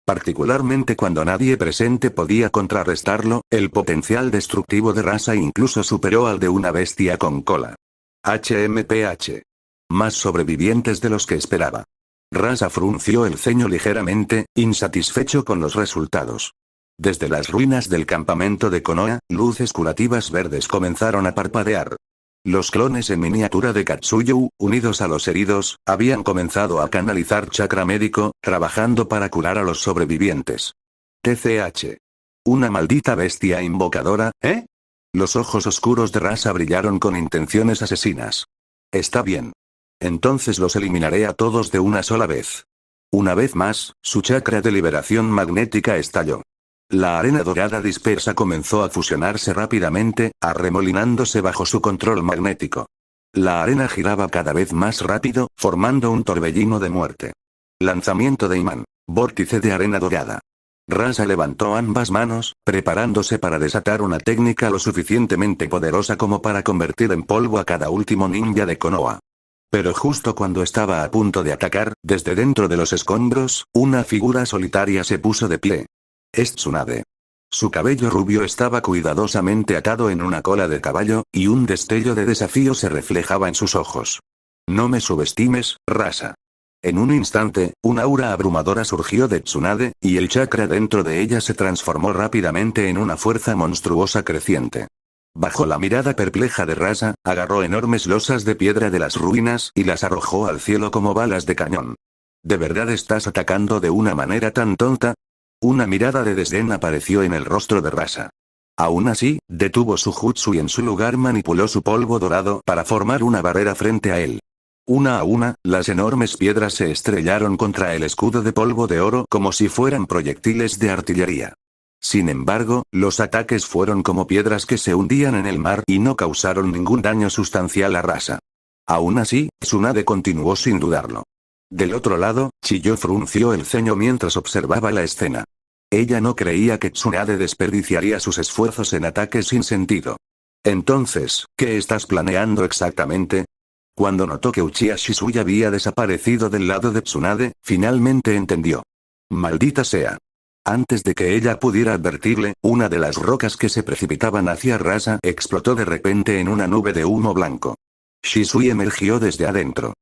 [SPEAKER 1] Particularmente cuando nadie presente podía contrarrestarlo, el potencial destructivo de Rasa incluso superó al de una bestia con cola. HMPH. Más sobrevivientes de los que esperaba. Rasa frunció el ceño ligeramente, insatisfecho con los resultados. Desde las ruinas del campamento de Konoha, luces curativas verdes comenzaron a parpadear. Los clones en miniatura de Katsuyu, unidos a los heridos, habían comenzado a canalizar chakra médico, trabajando para curar a los sobrevivientes. TCH. Una maldita bestia invocadora, ¿eh? Los ojos oscuros de Rasa brillaron con intenciones asesinas. Está bien. Entonces los eliminaré a todos de una sola vez. Una vez más, su chakra de liberación magnética estalló. La arena dorada dispersa comenzó a fusionarse rápidamente, arremolinándose bajo su control magnético. La arena giraba cada vez más rápido, formando un torbellino de muerte. Lanzamiento de imán. Vórtice de arena dorada. Rasa levantó ambas manos, preparándose para desatar una técnica lo suficientemente poderosa como para convertir en polvo a cada último ninja de Konoha. Pero justo cuando estaba a punto de atacar, desde dentro de los escombros, una figura solitaria se puso de pie. Es Tsunade. Su cabello rubio estaba cuidadosamente atado en una cola de caballo, y un destello de desafío se reflejaba en sus ojos. No me subestimes, Rasa. En un instante, una aura abrumadora surgió de Tsunade, y el chakra dentro de ella se transformó rápidamente en una fuerza monstruosa creciente. Bajo la mirada perpleja de Rasa, agarró enormes losas de piedra de las ruinas y las arrojó al cielo como balas de cañón. ¿De verdad estás atacando de una manera tan tonta? Una mirada de desdén apareció en el rostro de Rasa. Aún así, detuvo su jutsu y en su lugar manipuló su polvo dorado para formar una barrera frente a él. Una a una, las enormes piedras se estrellaron contra el escudo de polvo de oro como si fueran proyectiles de artillería. Sin embargo, los ataques fueron como piedras que se hundían en el mar y no causaron ningún daño sustancial a Rasa. Aún así, Tsunade continuó sin dudarlo. Del otro lado, Chiyo frunció el ceño mientras observaba la escena. Ella no creía que Tsunade desperdiciaría sus esfuerzos en ataques sin sentido. Entonces, ¿qué estás planeando exactamente? Cuando notó que Uchiha Shisui había desaparecido del lado de Tsunade, finalmente entendió. Maldita sea. Antes de que ella pudiera advertirle, una de las rocas que se precipitaban hacia Rasa explotó de repente en una nube de humo blanco. Shisui emergió desde adentro.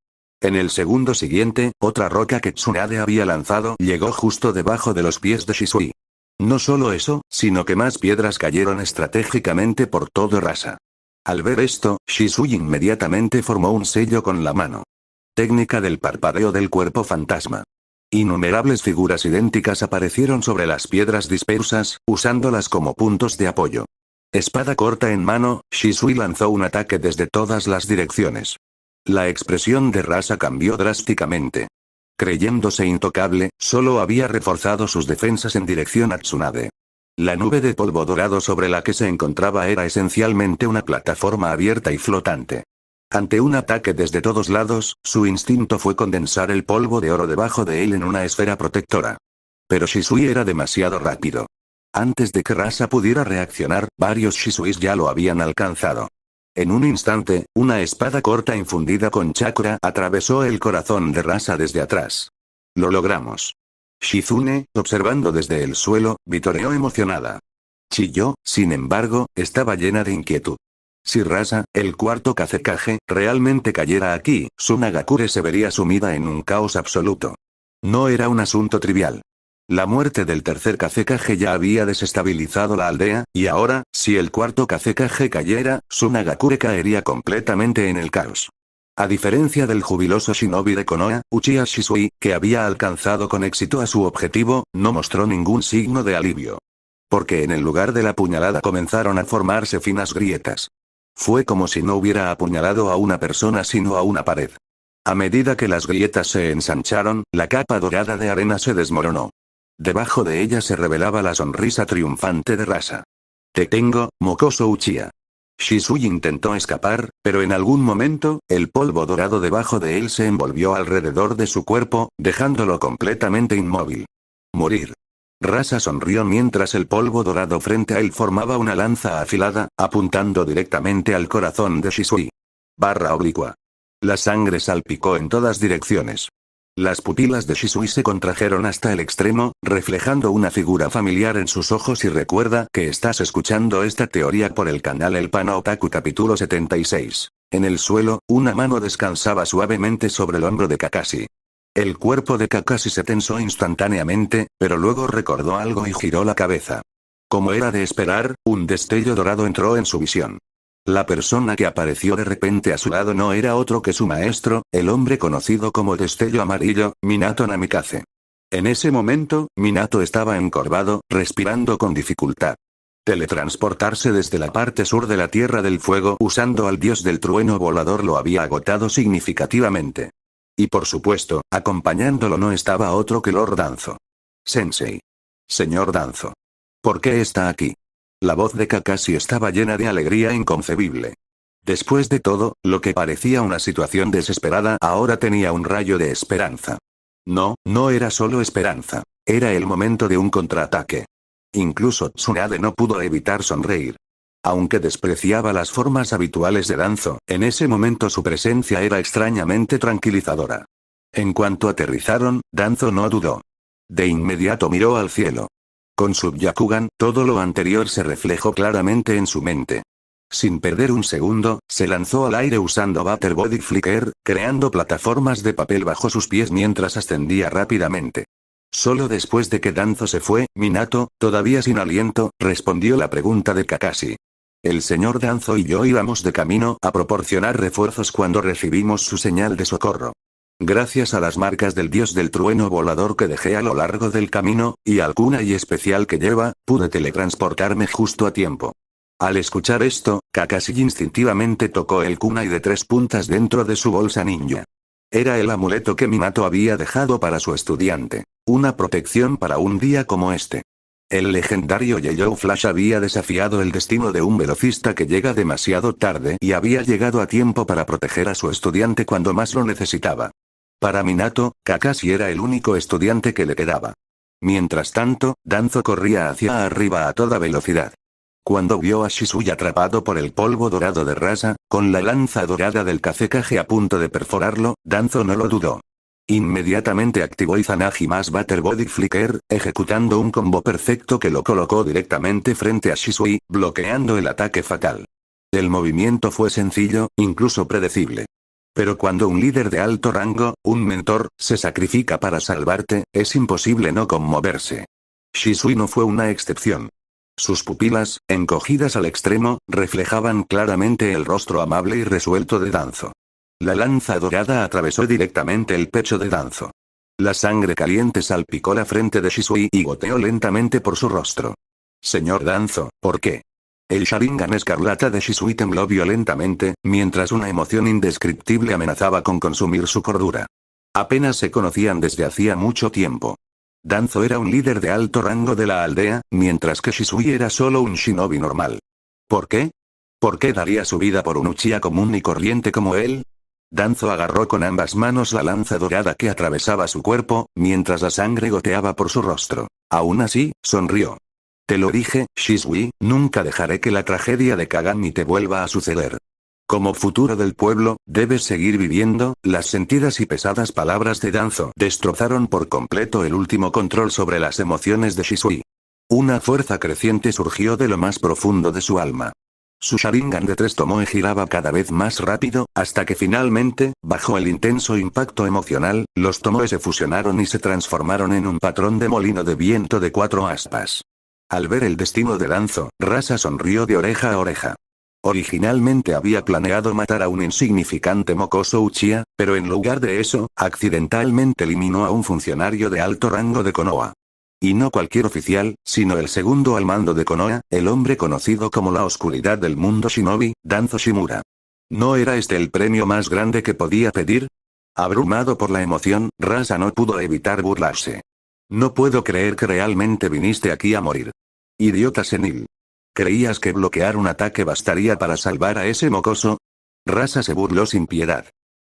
[SPEAKER 1] En el segundo siguiente, otra roca que Tsunade había lanzado llegó justo debajo de los pies de Shisui. No solo eso, sino que más piedras cayeron estratégicamente por todo Rasa. Al ver esto, Shisui inmediatamente formó un sello con la mano. Técnica del parpadeo del cuerpo fantasma. Innumerables figuras idénticas aparecieron sobre las piedras dispersas, usándolas como puntos de apoyo. Espada corta en mano, Shisui lanzó un ataque desde todas las direcciones. La expresión de Rasa cambió drásticamente. Creyéndose intocable, solo había reforzado sus defensas en dirección a Tsunade. La nube de polvo dorado sobre la que se encontraba era esencialmente una plataforma abierta y flotante. Ante un ataque desde todos lados, su instinto fue condensar el polvo de oro debajo de él en una esfera protectora. Pero Shisui era demasiado rápido. Antes de que Rasa pudiera reaccionar, varios Shisuis ya lo habían alcanzado. En un instante, una espada corta infundida con chakra atravesó el corazón de Rasa desde atrás. Lo logramos. Shizune, observando desde el suelo, vitoreó emocionada. Chiyo, sin embargo, estaba llena de inquietud. Si Rasa, el cuarto Kazekage, realmente cayera aquí, Tsunagakure se vería sumida en un caos absoluto. No era un asunto trivial. La muerte del tercer Kazekage ya había desestabilizado la aldea, y ahora, si el cuarto Kazekage cayera, Tsunagakure caería completamente en el caos. A diferencia del jubiloso shinobi de Konoha, Uchiha Shisui, que había alcanzado con éxito a su objetivo, no mostró ningún signo de alivio. Porque en el lugar de la puñalada comenzaron a formarse finas grietas. Fue como si no hubiera apuñalado a una persona sino a una pared. A medida que las grietas se ensancharon, la capa dorada de arena se desmoronó. Debajo de ella se revelaba la sonrisa triunfante de Rasa. Te tengo, mocoso Uchiha. Shisui intentó escapar, pero en algún momento, el polvo dorado debajo de él se envolvió alrededor de su cuerpo, dejándolo completamente inmóvil. Morir. Rasa sonrió mientras el polvo dorado frente a él formaba una lanza afilada, apuntando directamente al corazón de Shisui. Barra oblicua. La sangre salpicó en todas direcciones. Las pupilas de Shisui se contrajeron hasta el extremo, reflejando una figura familiar en sus ojos y recuerda que estás escuchando esta teoría por el canal El Pana Otaku capítulo 76. En el suelo, una mano descansaba suavemente sobre el hombro de Kakashi. El cuerpo de Kakashi se tensó instantáneamente, pero luego recordó algo y giró la cabeza. Como era de esperar, un destello dorado entró en su visión. La persona que apareció de repente a su lado no era otro que su maestro, el hombre conocido como Destello Amarillo, Minato Namikaze. En ese momento, Minato estaba encorvado, respirando con dificultad. Teletransportarse desde la parte sur de la Tierra del Fuego usando al dios del trueno volador lo había agotado significativamente. Y por supuesto, acompañándolo no estaba otro que Lord Danzo. Sensei. Señor Danzo. ¿Por qué está aquí? La voz de Kakashi estaba llena de alegría inconcebible. Después de todo, lo que parecía una situación desesperada ahora tenía un rayo de esperanza. No, no era solo esperanza. Era el momento de un contraataque. Incluso Tsunade no pudo evitar sonreír. Aunque despreciaba las formas habituales de Danzo, en ese momento su presencia era extrañamente tranquilizadora. En cuanto aterrizaron, Danzo no dudó. De inmediato miró al cielo. Con su Byakugan, todo lo anterior se reflejó claramente en su mente. Sin perder un segundo, se lanzó al aire usando Butter Body Flicker, creando plataformas de papel bajo sus pies mientras ascendía rápidamente. Solo después de que Danzo se fue, Minato, todavía sin aliento, respondió la pregunta de Kakashi. El señor Danzo y yo íbamos de camino a proporcionar refuerzos cuando recibimos su señal de socorro. Gracias a las marcas del dios del trueno volador que dejé a lo largo del camino, y al kunai especial que lleva, pude teletransportarme justo a tiempo. Al escuchar esto, Kakashi instintivamente tocó el kunai de 3 puntas dentro de su bolsa ninja. Era el amuleto que Minato había dejado para su estudiante. Una protección para un día como este. El legendario Yellow Flash había desafiado el destino de un velocista que llega demasiado tarde y había llegado a tiempo para proteger a su estudiante cuando más lo necesitaba. Para Minato, Kakashi era el único estudiante que le quedaba. Mientras tanto, Danzo corría hacia arriba a toda velocidad. Cuando vio a Shisui atrapado por el polvo dorado de Rasa, con la lanza dorada del Kazekage a punto de perforarlo, Danzo no lo dudó. Inmediatamente activó Izanagi más Butter Body Flicker, ejecutando un combo perfecto que lo colocó directamente frente a Shisui, bloqueando el ataque fatal. El movimiento fue sencillo, incluso predecible. Pero cuando un líder de alto rango, un mentor, se sacrifica para salvarte, es imposible no conmoverse. Shisui no fue una excepción. Sus pupilas, encogidas al extremo, reflejaban claramente el rostro amable y resuelto de Danzo. La lanza dorada atravesó directamente el pecho de Danzo. La sangre caliente salpicó la frente de Shisui y goteó lentamente por su rostro. Señor Danzo, ¿por qué? El Sharingan escarlata de Shisui tembló violentamente, mientras una emoción indescriptible amenazaba con consumir su cordura. Apenas se conocían desde hacía mucho tiempo. Danzo era un líder de alto rango de la aldea, mientras que Shisui era solo un shinobi normal. ¿Por qué? ¿Por qué daría su vida por un Uchiha común y corriente como él? Danzo agarró con ambas manos la lanza dorada que atravesaba su cuerpo, mientras la sangre goteaba por su rostro. Aún así, sonrió. Te lo dije, Shisui, nunca dejaré que la tragedia de Kagami te vuelva a suceder. Como futuro del pueblo, debes seguir viviendo. Las sentidas y pesadas palabras de Danzo destrozaron por completo el último control sobre las emociones de Shisui. Una fuerza creciente surgió de lo más profundo de su alma. Su Sharingan de 3 tomoe giraba cada vez más rápido, hasta que finalmente, bajo el intenso impacto emocional, los tomoe se fusionaron y se transformaron en un patrón de molino de viento de 4 aspas. Al ver el destino de Danzo, Rasa sonrió de oreja a oreja. Originalmente había planeado matar a un insignificante mocoso Uchiha, pero en lugar de eso, accidentalmente eliminó a un funcionario de alto rango de Konoha. Y no cualquier oficial, sino el segundo al mando de Konoha, el hombre conocido como la oscuridad del mundo shinobi, Danzo Shimura. ¿No era este el premio más grande que podía pedir? Abrumado por la emoción, Rasa no pudo evitar burlarse. No puedo creer que realmente viniste aquí a morir. Idiota senil. ¿Creías que bloquear un ataque bastaría para salvar a ese mocoso? Rasa se burló sin piedad.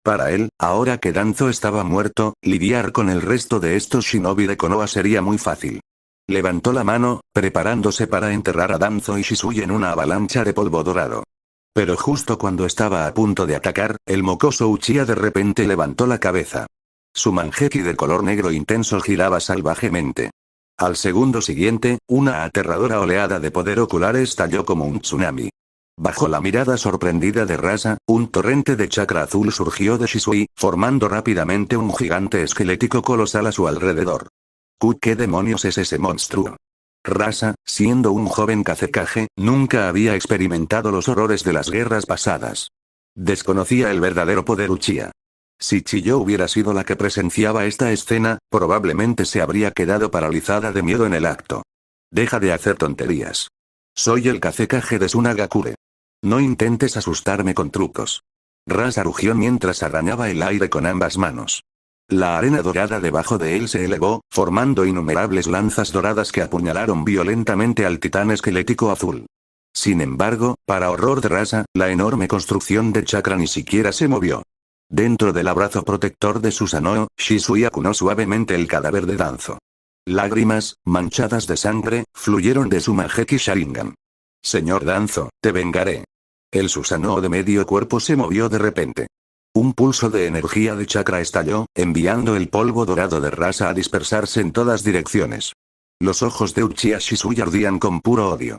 [SPEAKER 1] Para él, ahora que Danzo estaba muerto, lidiar con el resto de estos shinobi de Konoha sería muy fácil. Levantó la mano, preparándose para enterrar a Danzo y Shisui en una avalancha de polvo dorado. Pero justo cuando estaba a punto de atacar, el mocoso Uchiha de repente levantó la cabeza. Su manjeki de color negro intenso giraba salvajemente. Al segundo siguiente, una aterradora oleada de poder ocular estalló como un tsunami. Bajo la mirada sorprendida de Rasa, un torrente de chakra azul surgió de Shisui, formando rápidamente un gigante esquelético colosal a su alrededor. ¿Qué demonios es ese monstruo? Rasa, siendo un joven Kazekage, nunca había experimentado los horrores de las guerras pasadas. Desconocía el verdadero poder Uchiha. Si Chiyo hubiera sido la que presenciaba esta escena, probablemente se habría quedado paralizada de miedo en el acto. Deja de hacer tonterías. Soy el Kazekage de Tsunagakure. No intentes asustarme con trucos. Rasa rugió mientras arañaba el aire con ambas manos. La arena dorada debajo de él se elevó, formando innumerables lanzas doradas que apuñalaron violentamente al titán esquelético azul. Sin embargo, para horror de Rasa, la enorme construcción de chakra ni siquiera se movió. Dentro del abrazo protector de Susanoo, Shisui acunó suavemente el cadáver de Danzo. Lágrimas, manchadas de sangre, fluyeron de su manjeki Sharingan. Señor Danzo, te vengaré. El Susanoo de medio cuerpo se movió de repente. Un pulso de energía de chakra estalló, enviando el polvo dorado de Rasa a dispersarse en todas direcciones. Los ojos de Uchiha Shisui ardían con puro odio.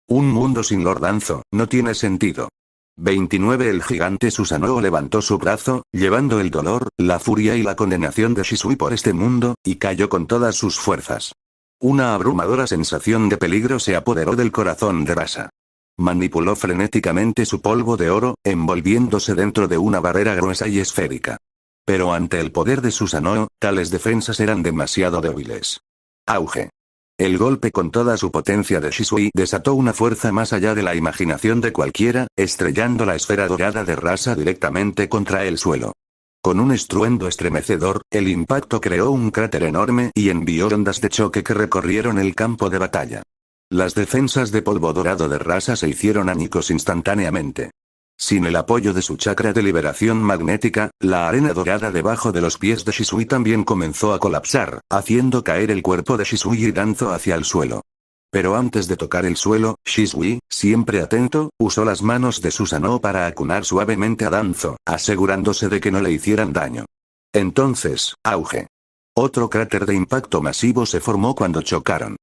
[SPEAKER 1] Un mundo sin Lord Danzo, no tiene sentido. 29 El gigante Susanoo levantó su brazo, llevando el dolor, la furia y la condenación de Shisui por este mundo, y cayó con todas sus fuerzas. Una abrumadora sensación de peligro se apoderó del corazón de Rasa. Manipuló frenéticamente su polvo de oro, envolviéndose dentro de una barrera gruesa y esférica. Pero ante el poder de Susanoo, tales defensas eran demasiado débiles. Auge. El golpe con toda su potencia de Shisui desató una fuerza más allá de la imaginación de cualquiera, estrellando la esfera dorada de Rasa directamente contra el suelo. Con un estruendo estremecedor, el impacto creó un cráter enorme y envió ondas de choque que recorrieron el campo de batalla. Las defensas de polvo dorado de Rasa se hicieron añicos instantáneamente. Sin el apoyo de su chakra de liberación magnética, la arena dorada debajo de los pies de Shisui también comenzó a colapsar, haciendo caer el cuerpo de Shisui y Danzo hacia el suelo. Pero antes de tocar el suelo, Shisui, siempre atento, usó las manos de Susanoo para acunar suavemente a Danzo, asegurándose de que no le hicieran daño. Entonces, auge. Otro cráter de impacto masivo se formó cuando chocaron.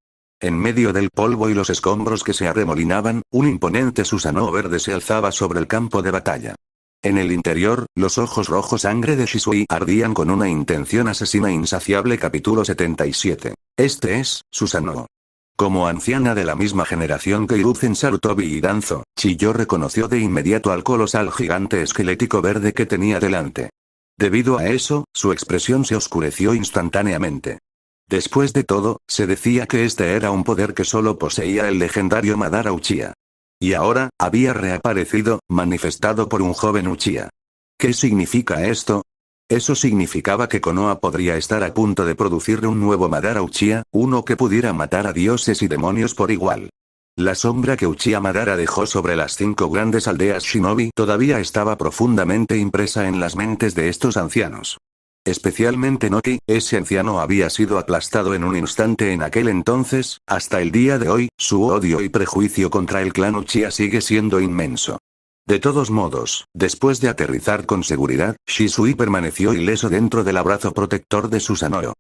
[SPEAKER 1] En medio del polvo y los escombros que se arremolinaban, un imponente Susanoo verde se alzaba sobre el campo de batalla. En el interior, los ojos rojos sangre de Shisui ardían con una intención asesina insaciable. Capítulo 77. Este es, Susanoo. Como anciana de la misma generación que Hiruzen Sarutobi y Danzo, Chiyo reconoció de inmediato al colosal gigante esquelético verde que tenía delante. Debido a eso, su expresión se oscureció instantáneamente. Después de todo, se decía que este era un poder que solo poseía el legendario Madara Uchiha. Y ahora, había reaparecido, manifestado por un joven Uchiha. ¿Qué significa esto? Eso significaba que Konoha podría estar a punto de producir un nuevo Madara Uchiha, uno que pudiera matar a dioses y demonios por igual. La sombra que Uchiha Madara dejó sobre las 5 grandes aldeas shinobi todavía estaba profundamente impresa en las mentes de estos ancianos. Especialmente Noki, ese anciano había sido aplastado en un instante en aquel entonces, hasta el día de hoy, su odio y prejuicio contra el clan Uchiha sigue siendo inmenso. De todos modos, después de aterrizar con seguridad, Shisui permaneció ileso dentro del abrazo protector de Susanoo.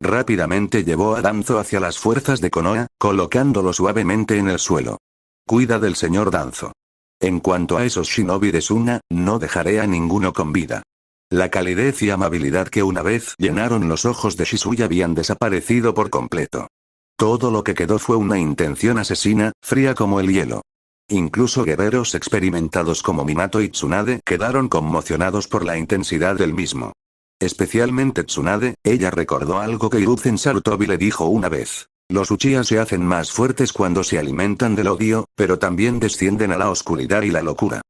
[SPEAKER 1] Rápidamente llevó a Danzo hacia las fuerzas de Konoha, colocándolo suavemente en el suelo. Cuida del señor Danzo. En cuanto a esos shinobi de Suna, no dejaré a ninguno con vida. La calidez y amabilidad que una vez llenaron los ojos de Shisui habían desaparecido por completo. Todo lo que quedó fue una intención asesina, fría como el hielo. Incluso guerreros experimentados como Minato y Tsunade quedaron conmocionados por la intensidad del mismo. Especialmente Tsunade, ella recordó algo que Hiruzen Sarutobi le dijo una vez. Los Uchiha se hacen más fuertes cuando se alimentan del odio, pero también descienden a la oscuridad y la locura.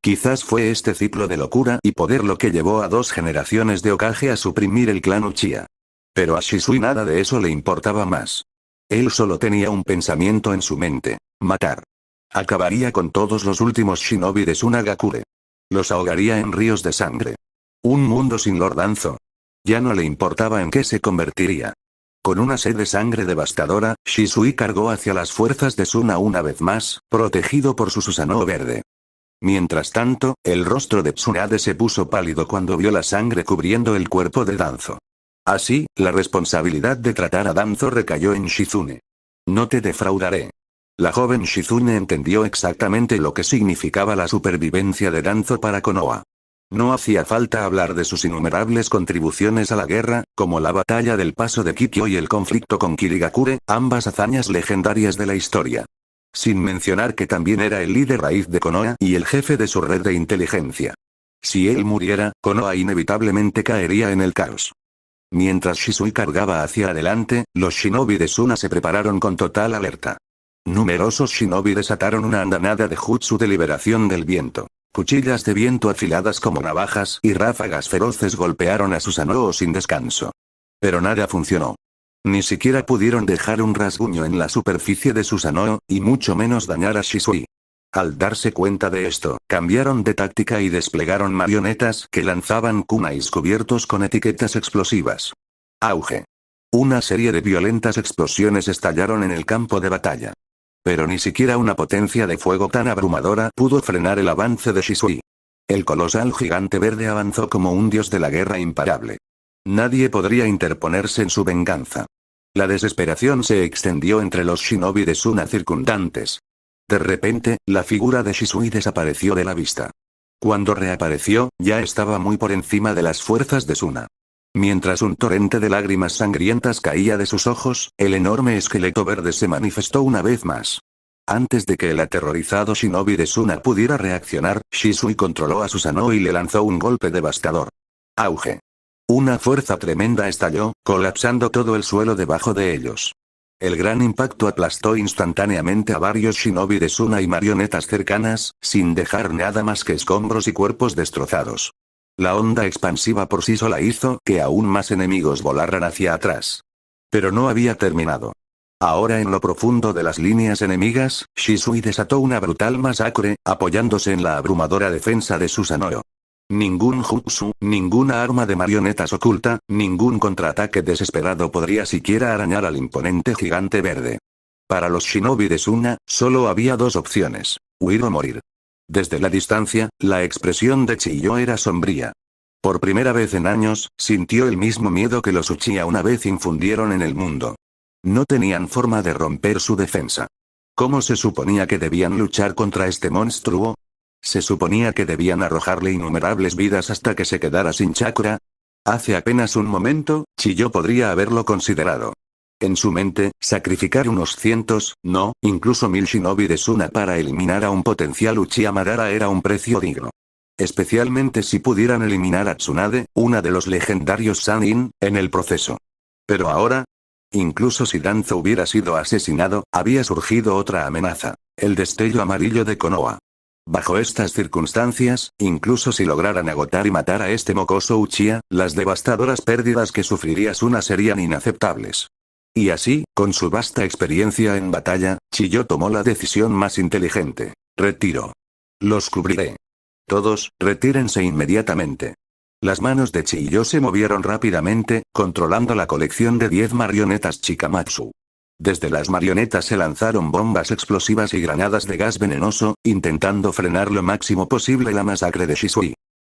[SPEAKER 1] Quizás fue este ciclo de locura y poder lo que llevó a 2 generaciones de Hokage a suprimir el clan Uchiha. Pero a Shisui nada de eso le importaba más. Él solo tenía un pensamiento en su mente: matar. Acabaría con todos los últimos shinobi de Sunagakure. Los ahogaría en ríos de sangre. Un mundo sin Lord Danzo. Ya no le importaba en qué se convertiría. Con una sed de sangre devastadora, Shisui cargó hacia las fuerzas de Suna una vez más, protegido por su Susanoo verde. Mientras tanto, el rostro de Tsunade se puso pálido cuando vio la sangre cubriendo el cuerpo de Danzo. Así, la responsabilidad de tratar a Danzo recayó en Shizune. No te defraudaré. La joven Shizune entendió exactamente lo que significaba la supervivencia de Danzo para Konoha. No hacía falta hablar de sus innumerables contribuciones a la guerra, como la batalla del Paso de Kikyo y el conflicto con Kirigakure, ambas hazañas legendarias de la historia. Sin mencionar que también era el líder raíz de Konoha y el jefe de su red de inteligencia. Si él muriera, Konoha inevitablemente caería en el caos. Mientras Shisui cargaba hacia adelante, los shinobi de Suna se prepararon con total alerta. Numerosos shinobi desataron una andanada de jutsu de liberación del viento. Cuchillas de viento afiladas como navajas y ráfagas feroces golpearon a Susanoo sin descanso. Pero nada funcionó. Ni siquiera pudieron dejar un rasguño en la superficie de Susanoo, y mucho menos dañar a Shisui. Al darse cuenta de esto, cambiaron de táctica y desplegaron marionetas que lanzaban kunais cubiertos con etiquetas explosivas. Auge. Una serie de violentas explosiones estallaron en el campo de batalla. Pero ni siquiera una potencia de fuego tan abrumadora pudo frenar el avance de Shisui. El colosal gigante verde avanzó como un dios de la guerra imparable. Nadie podría interponerse en su venganza. La desesperación se extendió entre los shinobi de Suna circundantes. De repente, la figura de Shisui desapareció de la vista. Cuando reapareció, ya estaba muy por encima de las fuerzas de Suna. Mientras un torrente de lágrimas sangrientas caía de sus ojos, el enorme esqueleto verde se manifestó una vez más. Antes de que el aterrorizado shinobi de Suna pudiera reaccionar, Shisui controló a Susanoo y le lanzó un golpe devastador. Auge. Una fuerza tremenda estalló, colapsando todo el suelo debajo de ellos. El gran impacto aplastó instantáneamente a varios shinobi de Suna y marionetas cercanas, sin dejar nada más que escombros y cuerpos destrozados. La onda expansiva por sí sola hizo que aún más enemigos volaran hacia atrás. Pero no había terminado. Ahora en lo profundo de las líneas enemigas, Shisui desató una brutal masacre, apoyándose en la abrumadora defensa de Susanoo. Ningún jutsu, ninguna arma de marionetas oculta, ningún contraataque desesperado podría siquiera arañar al imponente gigante verde. Para los shinobi de Suna, solo había dos opciones: huir o morir. Desde la distancia, la expresión de Chiyo era sombría. Por primera vez en años, sintió el mismo miedo que los Uchiha una vez infundieron en el mundo. No tenían forma de romper su defensa. ¿Cómo se suponía que debían luchar contra este monstruo? ¿Se suponía que debían arrojarle innumerables vidas hasta que se quedara sin chakra? Hace apenas un momento, Chiyo podría haberlo considerado. En su mente, sacrificar unos cientos, no, incluso 1000 shinobi de Suna para eliminar a un potencial Uchiha Madara era un precio digno. Especialmente si pudieran eliminar a Tsunade, una de los legendarios Sannin, en el proceso. Pero ahora, incluso si Danzo hubiera sido asesinado, había surgido otra amenaza: el destello amarillo de Konoha. Bajo estas circunstancias, incluso si lograran agotar y matar a este mocoso Uchiha, las devastadoras pérdidas que sufriría Suna serían inaceptables. Y así, con su vasta experiencia en batalla, Chiyo tomó la decisión más inteligente: retiro. Los cubriré. Todos, retírense inmediatamente. Las manos de Chiyo se movieron rápidamente, controlando la colección de 10 marionetas Chikamatsu. Desde las marionetas se lanzaron bombas explosivas y granadas de gas venenoso, intentando frenar lo máximo posible la masacre de Shisui.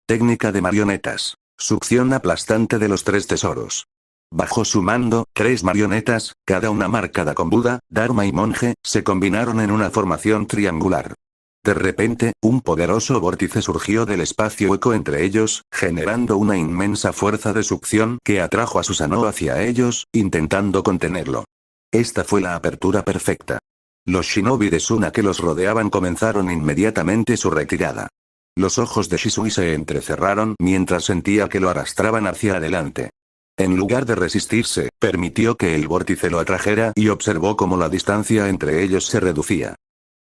[SPEAKER 1] Técnica de marionetas. Succión aplastante de los 3 tesoros. Bajo su mando, 3 marionetas, cada una marcada con Buda, Dharma y monje, se combinaron en una formación triangular. De repente, un poderoso vórtice surgió del espacio hueco entre ellos, generando una inmensa fuerza de succión que atrajo a Susanoo hacia ellos, intentando contenerlo. Esta fue la apertura perfecta. Los shinobi de Suna que los rodeaban comenzaron inmediatamente su retirada. Los ojos de Shisui se entrecerraron mientras sentía que lo arrastraban hacia adelante. En lugar de resistirse, permitió que el vórtice lo atrajera y observó cómo la distancia entre ellos se reducía.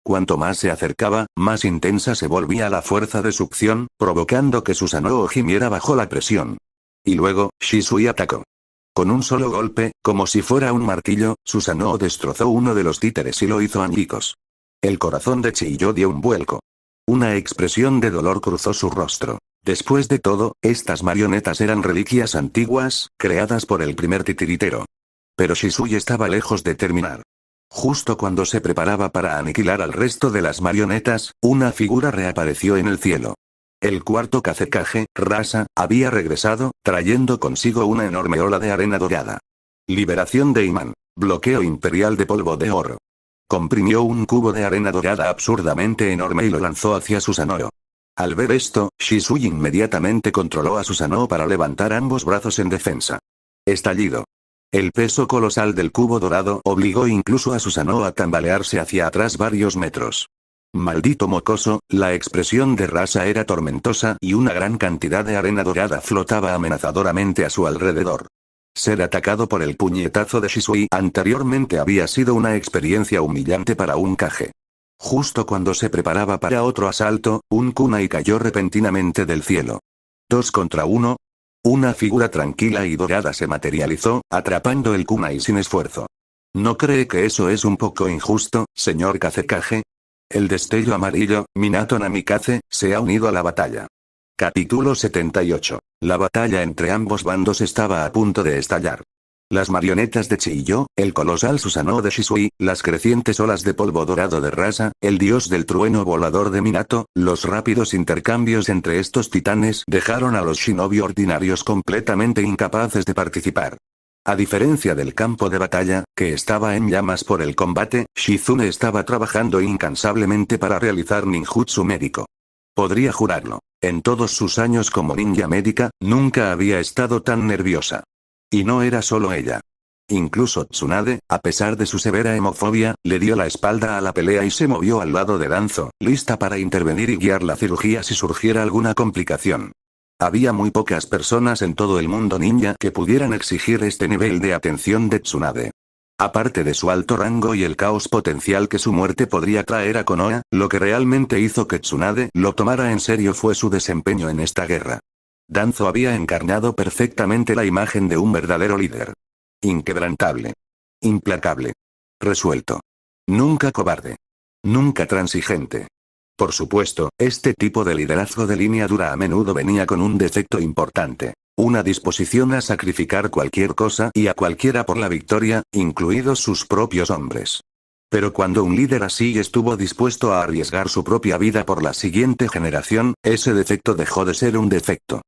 [SPEAKER 1] Cuanto más se acercaba, más intensa se volvía la fuerza de succión, provocando que Susanoo gimiera bajo la presión. Y luego, Shisui atacó. Con un solo golpe, como si fuera un martillo, Susanoo destrozó uno de los títeres y lo hizo añicos. El corazón de Chiyo dio un vuelco. Una expresión de dolor cruzó su rostro. Después de todo, estas marionetas eran reliquias antiguas, creadas por el primer titiritero. Pero Shisui estaba lejos de terminar. Justo cuando se preparaba para aniquilar al resto de las marionetas, una figura reapareció en el cielo. El cuarto Kazekage, Rasa, había regresado, trayendo consigo una enorme ola de arena dorada. Liberación de imán. Bloqueo imperial de polvo de oro. Comprimió un cubo de arena dorada absurdamente enorme y lo lanzó hacia Susanoo. Al ver esto, Shisui inmediatamente controló a Susanoo para levantar ambos brazos en defensa. Estallido. El peso colosal del cubo dorado obligó incluso a Susanoo a tambalearse hacia atrás varios metros. Maldito mocoso, la expresión de Rasa era tormentosa y una gran cantidad de arena dorada flotaba amenazadoramente a su alrededor. Ser atacado por el puñetazo de Shisui anteriormente había sido una experiencia humillante para un Kage. Justo cuando se preparaba para otro asalto, un kunai cayó repentinamente del cielo. 2 contra 1. Una figura tranquila y dorada se materializó, atrapando el kunai sin esfuerzo. ¿No cree que eso es un poco injusto, señor Kazekage? El destello amarillo, Minato Namikaze, se ha unido a la batalla. Capítulo 78. La batalla entre ambos bandos estaba a punto de estallar. Las marionetas de Chiyo, el colosal Susanoo de Shisui, las crecientes olas de polvo dorado de Rasa, el dios del trueno volador de Minato, los rápidos intercambios entre estos titanes dejaron a los shinobi ordinarios completamente incapaces de participar. A diferencia del campo de batalla, que estaba en llamas por el combate, Shizune estaba trabajando incansablemente para realizar ninjutsu médico. Podría jurarlo. En todos sus años como ninja médica, nunca había estado tan nerviosa. Y no era solo ella. Incluso Tsunade, a pesar de su severa hemofobia, le dio la espalda a la pelea y se movió al lado de Danzo, lista para intervenir y guiar la cirugía si surgiera alguna complicación. Había muy pocas personas en todo el mundo ninja que pudieran exigir este nivel de atención de Tsunade. Aparte de su alto rango y el caos potencial que su muerte podría traer a Konoha, lo que realmente hizo que Tsunade lo tomara en serio fue su desempeño en esta guerra. Danzo había encarnado perfectamente la imagen de un verdadero líder. Inquebrantable. Implacable. Resuelto. Nunca cobarde. Nunca transigente. Por supuesto, este tipo de liderazgo de línea dura a menudo venía con un defecto importante. Una disposición a sacrificar cualquier cosa y a cualquiera por la victoria, incluidos sus propios hombres. Pero cuando un líder así estuvo dispuesto a arriesgar su propia vida por la siguiente generación, ese defecto dejó de ser un defecto.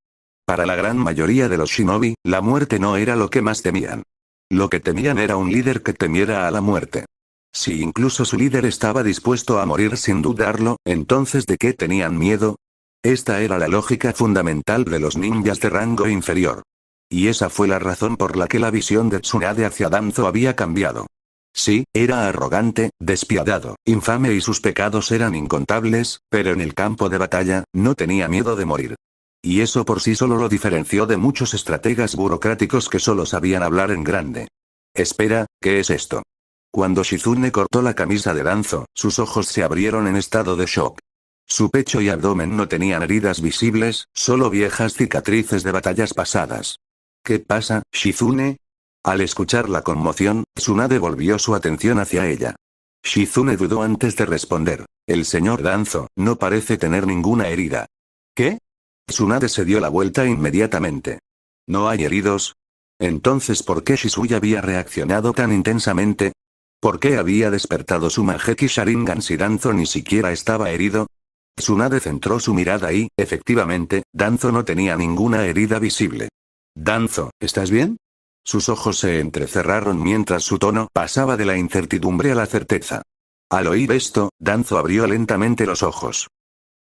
[SPEAKER 1] Para la gran mayoría de los shinobi, la muerte no era lo que más temían. Lo que temían era un líder que temiera a la muerte. Si incluso su líder estaba dispuesto a morir sin dudarlo, entonces ¿de qué tenían miedo? Esta era la lógica fundamental de los ninjas de rango inferior. Y esa fue la razón por la que la visión de Tsunade hacia Danzo había cambiado. Sí, era arrogante, despiadado, infame y sus pecados eran incontables, pero en el campo de batalla, no tenía miedo de morir. Y eso por sí solo lo diferenció de muchos estrategas burocráticos que solo sabían hablar en grande. Espera, ¿qué es esto? Cuando Shizune cortó la camisa de Danzo, sus ojos se abrieron en estado de shock. Su pecho y abdomen no tenían heridas visibles, solo viejas cicatrices de batallas pasadas. ¿Qué pasa, Shizune? Al escuchar la conmoción, Tsunade volvió su atención hacia ella. Shizune dudó antes de responder. El señor Danzo no parece tener ninguna herida. ¿Qué? Tsunade se dio la vuelta inmediatamente. ¿No hay heridos? Entonces, ¿por qué Shisui había reaccionado tan intensamente? ¿Por qué había despertado su Mangekyou Sharingan si Danzo ni siquiera estaba herido? Tsunade centró su mirada y, efectivamente, Danzo no tenía ninguna herida visible. Danzo, ¿estás bien? Sus ojos se entrecerraron mientras su tono pasaba de la incertidumbre a la certeza. Al oír esto, Danzo abrió lentamente los ojos.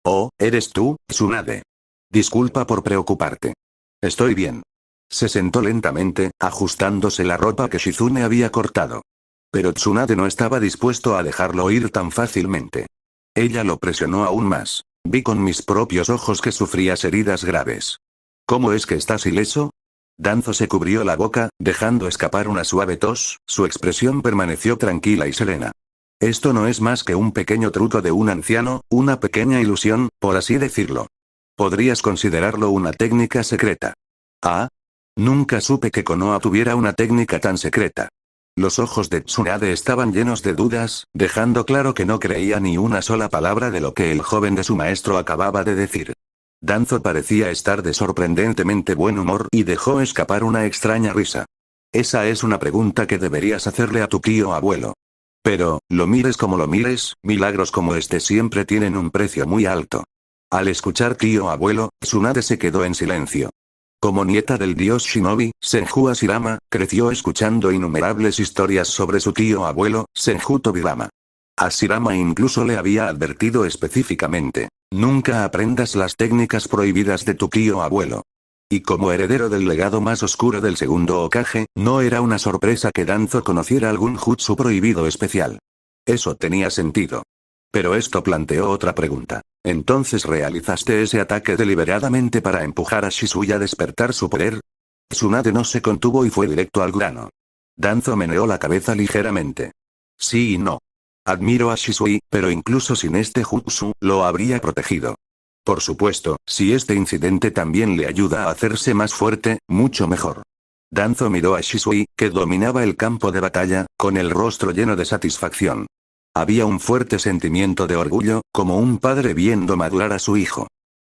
[SPEAKER 1] Oh, ¿eres tú, Tsunade? Disculpa por preocuparte. Estoy bien. Se sentó lentamente, ajustándose la ropa que Shizune había cortado. Pero Tsunade no estaba dispuesto a dejarlo ir tan fácilmente. Ella lo presionó aún más. Vi con mis propios ojos que sufrías heridas graves. ¿Cómo es que estás ileso? Danzo se cubrió la boca, dejando escapar una suave tos, su expresión permaneció tranquila y serena. Esto no es más que un pequeño truco de un anciano, una pequeña ilusión, por así decirlo. Podrías considerarlo una técnica secreta. Ah. Nunca supe que Konoha tuviera una técnica tan secreta. Los ojos de Tsunade estaban llenos de dudas, dejando claro que no creía ni una sola palabra de lo que el joven de su maestro acababa de decir. Danzo parecía estar de sorprendentemente buen humor y dejó escapar una extraña risa. Esa es una pregunta que deberías hacerle a tu tío abuelo. Pero, lo mires como lo mires, milagros como este siempre tienen un precio muy alto. Al escuchar tío abuelo, Tsunade se quedó en silencio. Como nieta del dios Shinobi, Senju Hashirama, creció escuchando innumerables historias sobre su tío abuelo, Senju Tobirama. Hashirama incluso le había advertido específicamente: nunca aprendas las técnicas prohibidas de tu tío abuelo. Y como heredero del legado más oscuro del segundo Hokage, no era una sorpresa que Danzo conociera algún jutsu prohibido especial. Eso tenía sentido. Pero esto planteó otra pregunta. ¿Entonces realizaste ese ataque deliberadamente para empujar a Shisui a despertar su poder? Tsunade no se contuvo y fue directo al grano. Danzo meneó la cabeza ligeramente. Sí y no. Admiro a Shisui, pero incluso sin este jutsu, lo habría protegido. Por supuesto, si este incidente también le ayuda a hacerse más fuerte, mucho mejor. Danzo miró a Shisui, que dominaba el campo de batalla, con el rostro lleno de satisfacción. Había un fuerte sentimiento de orgullo, como un padre viendo madurar a su hijo.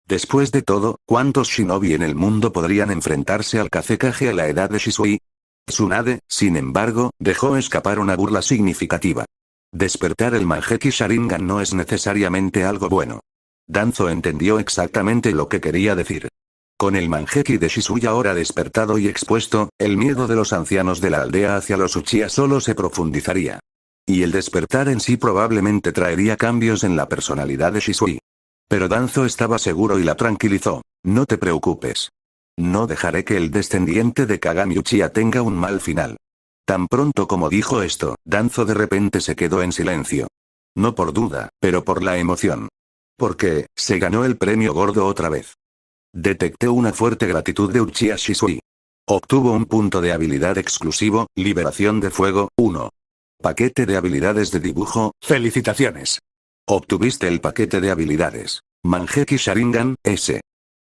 [SPEAKER 1] Después de todo, ¿cuántos shinobi en el mundo podrían enfrentarse al Kazekage a la edad de Shisui? Tsunade, sin embargo, dejó escapar una burla significativa. Despertar el Manjeki Sharingan no es necesariamente algo bueno. Danzo entendió exactamente lo que quería decir. Con el Manjeki de Shisui ahora despertado y expuesto, el miedo de los ancianos de la aldea hacia los Uchiha solo se profundizaría. Y el despertar en sí probablemente traería cambios en la personalidad de Shisui. Pero Danzo estaba seguro y la tranquilizó. No te preocupes. No dejaré que el descendiente de Kagami Uchiha tenga un mal final. Tan pronto como dijo esto, Danzo de repente se quedó en silencio. No por duda, pero por la emoción. Porque, se ganó el premio gordo otra vez. Detecté una fuerte gratitud de Uchiha Shisui. Obtuvo un punto de habilidad exclusivo, liberación de fuego, 1. Paquete de habilidades de dibujo, felicitaciones. Obtuviste el paquete de habilidades. Manjeki Sharingan, S.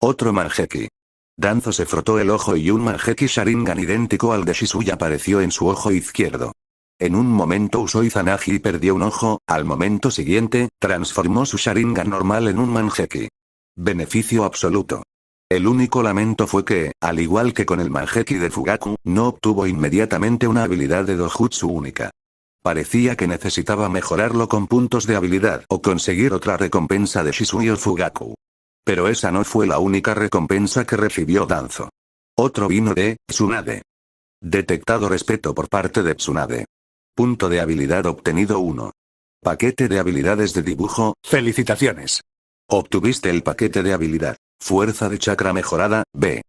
[SPEAKER 1] Otro Manjeki. Danzo se frotó el ojo y un Manjeki Sharingan idéntico al de Shisui apareció en su ojo izquierdo. En un momento usó Izanagi y perdió un ojo, al momento siguiente, transformó su Sharingan normal en un Manjeki. Beneficio absoluto. El único lamento fue que, al igual que con el Manjeki de Fugaku, no obtuvo inmediatamente una habilidad de Dojutsu única. Parecía que necesitaba mejorarlo con puntos de habilidad o conseguir otra recompensa de Shisui o Fugaku. Pero esa no fue la única recompensa que recibió Danzo. Otro vino de Tsunade. Detectado respeto por parte de Tsunade. Punto de habilidad obtenido 1. Paquete de habilidades de dibujo, felicitaciones. Obtuviste el paquete de habilidad. Fuerza de chakra mejorada, B.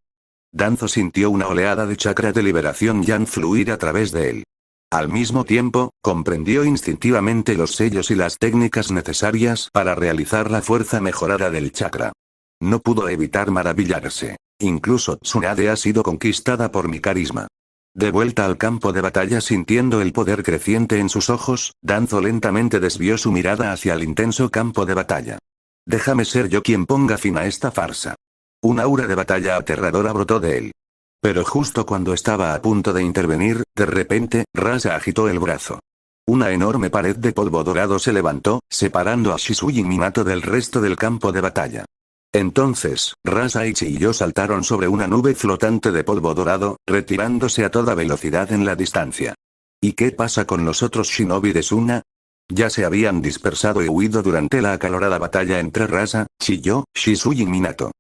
[SPEAKER 1] Danzo sintió una oleada de chakra de liberación yang fluir a través de él. Al mismo tiempo, comprendió instintivamente los sellos y las técnicas necesarias para realizar la fuerza mejorada del chakra. No pudo evitar maravillarse. Incluso Tsunade ha sido conquistada por mi carisma. De vuelta al campo de batalla sintiendo el poder creciente en sus ojos, Danzo lentamente desvió su mirada hacia el intenso campo de batalla. Déjame ser yo quien ponga fin a esta farsa. Un aura de batalla aterradora brotó de él. Pero justo cuando estaba a punto de intervenir, de repente, Rasa agitó el brazo. Una enorme pared de polvo dorado se levantó, separando a Shisui y Minato del resto del campo de batalla. Entonces, Rasa y Chiyo saltaron sobre una nube flotante de polvo dorado, retirándose a toda velocidad en la distancia. ¿Y qué pasa con los otros shinobi de Suna? Ya se habían dispersado y huido durante la acalorada batalla entre Rasa, Chiyo, Shisui y Minato.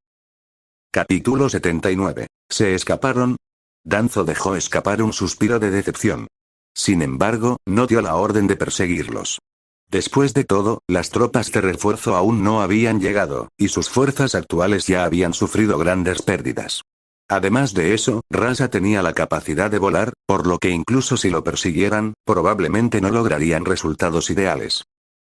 [SPEAKER 1] Capítulo 79. ¿Se escaparon? Danzo dejó escapar un suspiro de decepción. Sin embargo, no dio la orden de perseguirlos. Después de todo, las tropas de refuerzo aún no habían llegado, y sus fuerzas actuales ya habían sufrido grandes pérdidas. Además de eso, Rasa tenía la capacidad de volar, por lo que incluso si lo persiguieran, probablemente no lograrían resultados ideales.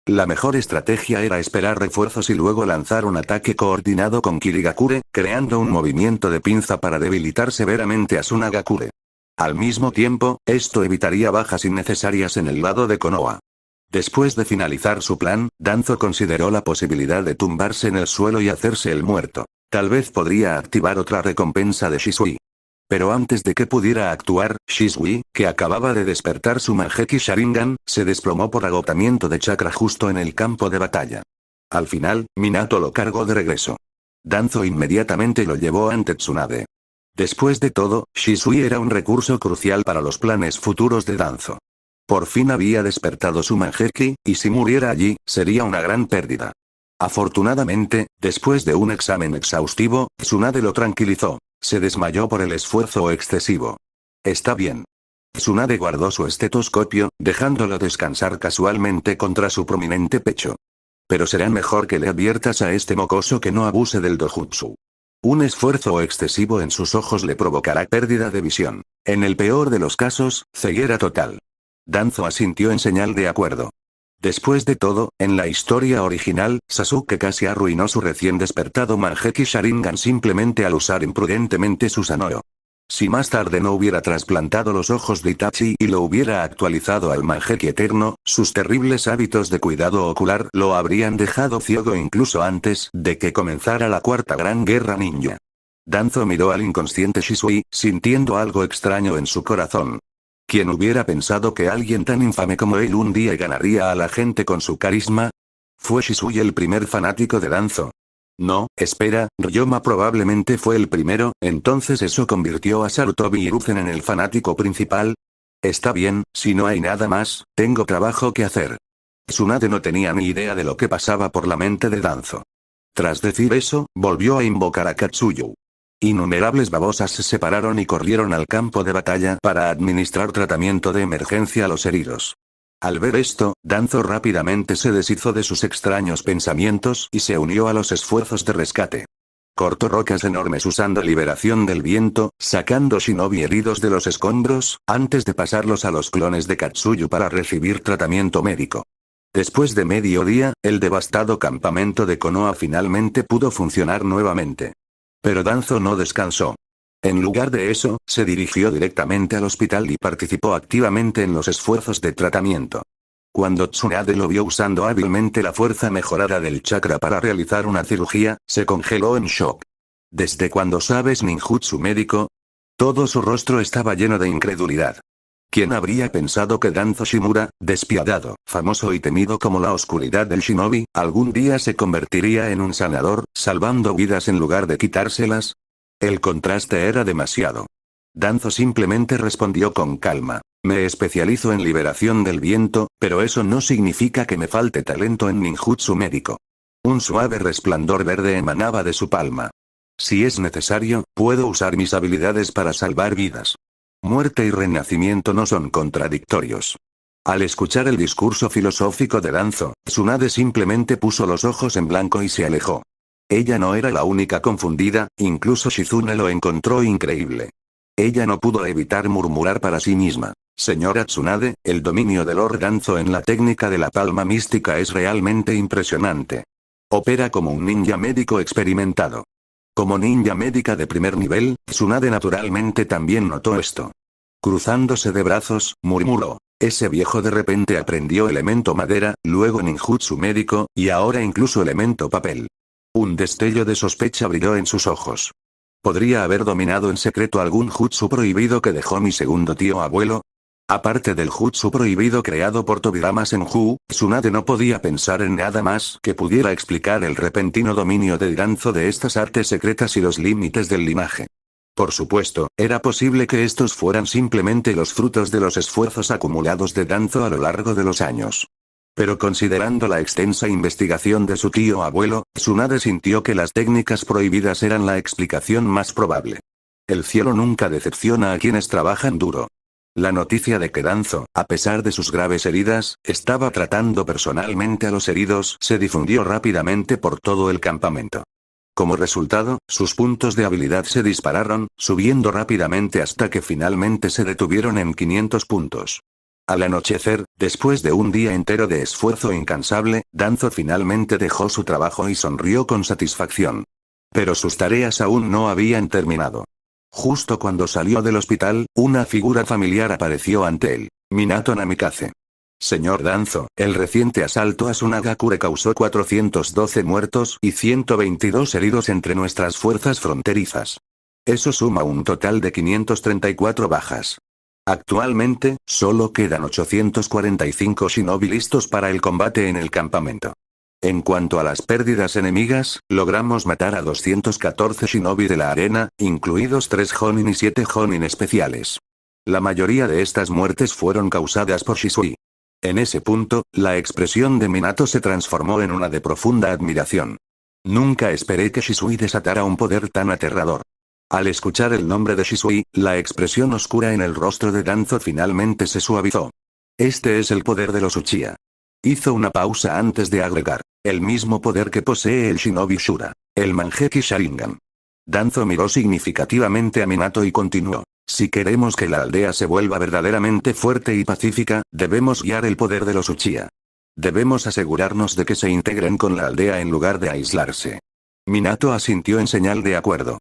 [SPEAKER 1] La mejor estrategia era esperar refuerzos y luego lanzar un ataque coordinado con Kirigakure, creando un movimiento de pinza para debilitar severamente a Tsunagakure. Al mismo tiempo, esto evitaría bajas innecesarias en el lado de Konoha. Después de finalizar su plan, Danzo consideró la posibilidad de tumbarse en el suelo y hacerse el muerto. Tal vez podría activar otra recompensa de Shisui. Pero antes de que pudiera actuar, Shisui, que acababa de despertar su Mangekyou Sharingan, se desplomó por agotamiento de chakra justo en el campo de batalla. Al final, Minato lo cargó de regreso. Danzo inmediatamente lo llevó ante Tsunade. Después de todo, Shisui era un recurso crucial para los planes futuros de Danzo. Por fin había despertado su Mangekyou, y si muriera allí, sería una gran pérdida. Afortunadamente, después de un examen exhaustivo, Tsunade lo tranquilizó. Se desmayó por el esfuerzo excesivo. Está bien. Tsunade guardó su estetoscopio, dejándolo descansar casualmente contra su prominente pecho. Pero será mejor que le adviertas a este mocoso que no abuse del dojutsu. Un esfuerzo excesivo en sus ojos le provocará pérdida de visión. En el peor de los casos, ceguera total. Danzo asintió en señal de acuerdo. Después de todo, en la historia original, Sasuke casi arruinó su recién despertado Mangekyou Sharingan simplemente al usar imprudentemente su Sanoo. Si más tarde no hubiera trasplantado los ojos de Itachi y lo hubiera actualizado al Mangekyou Eterno, sus terribles hábitos de cuidado ocular lo habrían dejado ciego incluso antes de que comenzara la cuarta gran guerra ninja. Danzo miró al inconsciente Shisui, sintiendo algo extraño en su corazón. ¿Quién hubiera pensado que alguien tan infame como él un día ganaría a la gente con su carisma? ¿Fue Shisui el primer fanático de Danzo? No, espera, Ryoma probablemente fue el primero, entonces eso convirtió a Sarutobi Hiruzen en el fanático principal. Está bien, si no hay nada más, tengo trabajo que hacer. Tsunade no tenía ni idea de lo que pasaba por la mente de Danzo. Tras decir eso, volvió a invocar a Katsuyu. Innumerables babosas se separaron y corrieron al campo de batalla para administrar tratamiento de emergencia a los heridos. Al ver esto, Danzo rápidamente se deshizo de sus extraños pensamientos y se unió a los esfuerzos de rescate. Cortó rocas enormes usando liberación del viento, sacando shinobi heridos de los escombros, antes de pasarlos a los clones de Katsuyu para recibir tratamiento médico. Después de medio día, el devastado campamento de Konoha finalmente pudo funcionar nuevamente. Pero Danzo no descansó. En lugar de eso, se dirigió directamente al hospital y participó activamente en los esfuerzos de tratamiento. Cuando Tsunade lo vio usando hábilmente la fuerza mejorada del chakra para realizar una cirugía, se congeló en shock. ¿Desde cuándo sabes ninjutsu médico? Todo su rostro estaba lleno de incredulidad. ¿Quién habría pensado que Danzo Shimura, despiadado, famoso y temido como la oscuridad del shinobi, algún día se convertiría en un sanador, salvando vidas en lugar de quitárselas? El contraste era demasiado. Danzo simplemente respondió con calma. Me especializo en liberación del viento, pero eso no significa que me falte talento en ninjutsu médico. Un suave resplandor verde emanaba de su palma. Si es necesario, puedo usar mis habilidades para salvar vidas. Muerte y renacimiento no son contradictorios. Al escuchar el discurso filosófico de Danzo, Tsunade simplemente puso los ojos en blanco y se alejó. Ella no era la única confundida, incluso Shizune lo encontró increíble. Ella no pudo evitar murmurar para sí misma. Señora Tsunade, el dominio de Lord Danzo en la técnica de la palma mística es realmente impresionante. Opera como un ninja médico experimentado. Como ninja médica de primer nivel, Tsunade naturalmente también notó esto. Cruzándose de brazos, murmuró. Ese viejo de repente aprendió elemento madera, luego ninjutsu médico, y ahora incluso elemento papel. Un destello de sospecha brilló en sus ojos. ¿Podría haber dominado en secreto algún jutsu prohibido que dejó mi segundo tío abuelo? Aparte del jutsu prohibido creado por Tobirama Senju, Tsunade no podía pensar en nada más que pudiera explicar el repentino dominio de Danzo de estas artes secretas y los límites del linaje. Por supuesto, era posible que estos fueran simplemente los frutos de los esfuerzos acumulados de Danzo a lo largo de los años. Pero considerando la extensa investigación de su tío abuelo, Tsunade sintió que las técnicas prohibidas eran la explicación más probable. El cielo nunca decepciona a quienes trabajan duro. La noticia de que Danzo, a pesar de sus graves heridas, estaba tratando personalmente a los heridos se difundió rápidamente por todo el campamento. Como resultado, sus puntos de habilidad se dispararon, subiendo rápidamente hasta que finalmente se detuvieron en 500 puntos. Al anochecer, después de un día entero de esfuerzo incansable, Danzo finalmente dejó su trabajo y sonrió con satisfacción. Pero sus tareas aún no habían terminado. Justo cuando salió del hospital, una figura familiar apareció ante él. Minato Namikaze. Señor Danzo, el reciente asalto a Sunagakure causó 412 muertos y 122 heridos entre nuestras fuerzas fronterizas. Eso suma un total de 534 bajas. Actualmente, solo quedan 845 shinobi listos para el combate en el campamento. En cuanto a las pérdidas enemigas, logramos matar a 214 shinobi de la arena, incluidos 3 Jonin y 7 Jonin especiales. La mayoría de estas muertes fueron causadas por Shisui. En ese punto, la expresión de Minato se transformó en una de profunda admiración. Nunca esperé que Shisui desatara un poder tan aterrador. Al escuchar el nombre de Shisui, la expresión oscura en el rostro de Danzo finalmente se suavizó. Este es el poder de los Uchiha. Hizo una pausa antes de agregar, el mismo poder que posee el Shinobi Shura, el Mangekyou Sharingan. Danzo miró significativamente a Minato y continuó. Si queremos que la aldea se vuelva verdaderamente fuerte y pacífica, debemos guiar el poder de los Uchiha. Debemos asegurarnos de que se integren con la aldea en lugar de aislarse. Minato asintió en señal de acuerdo.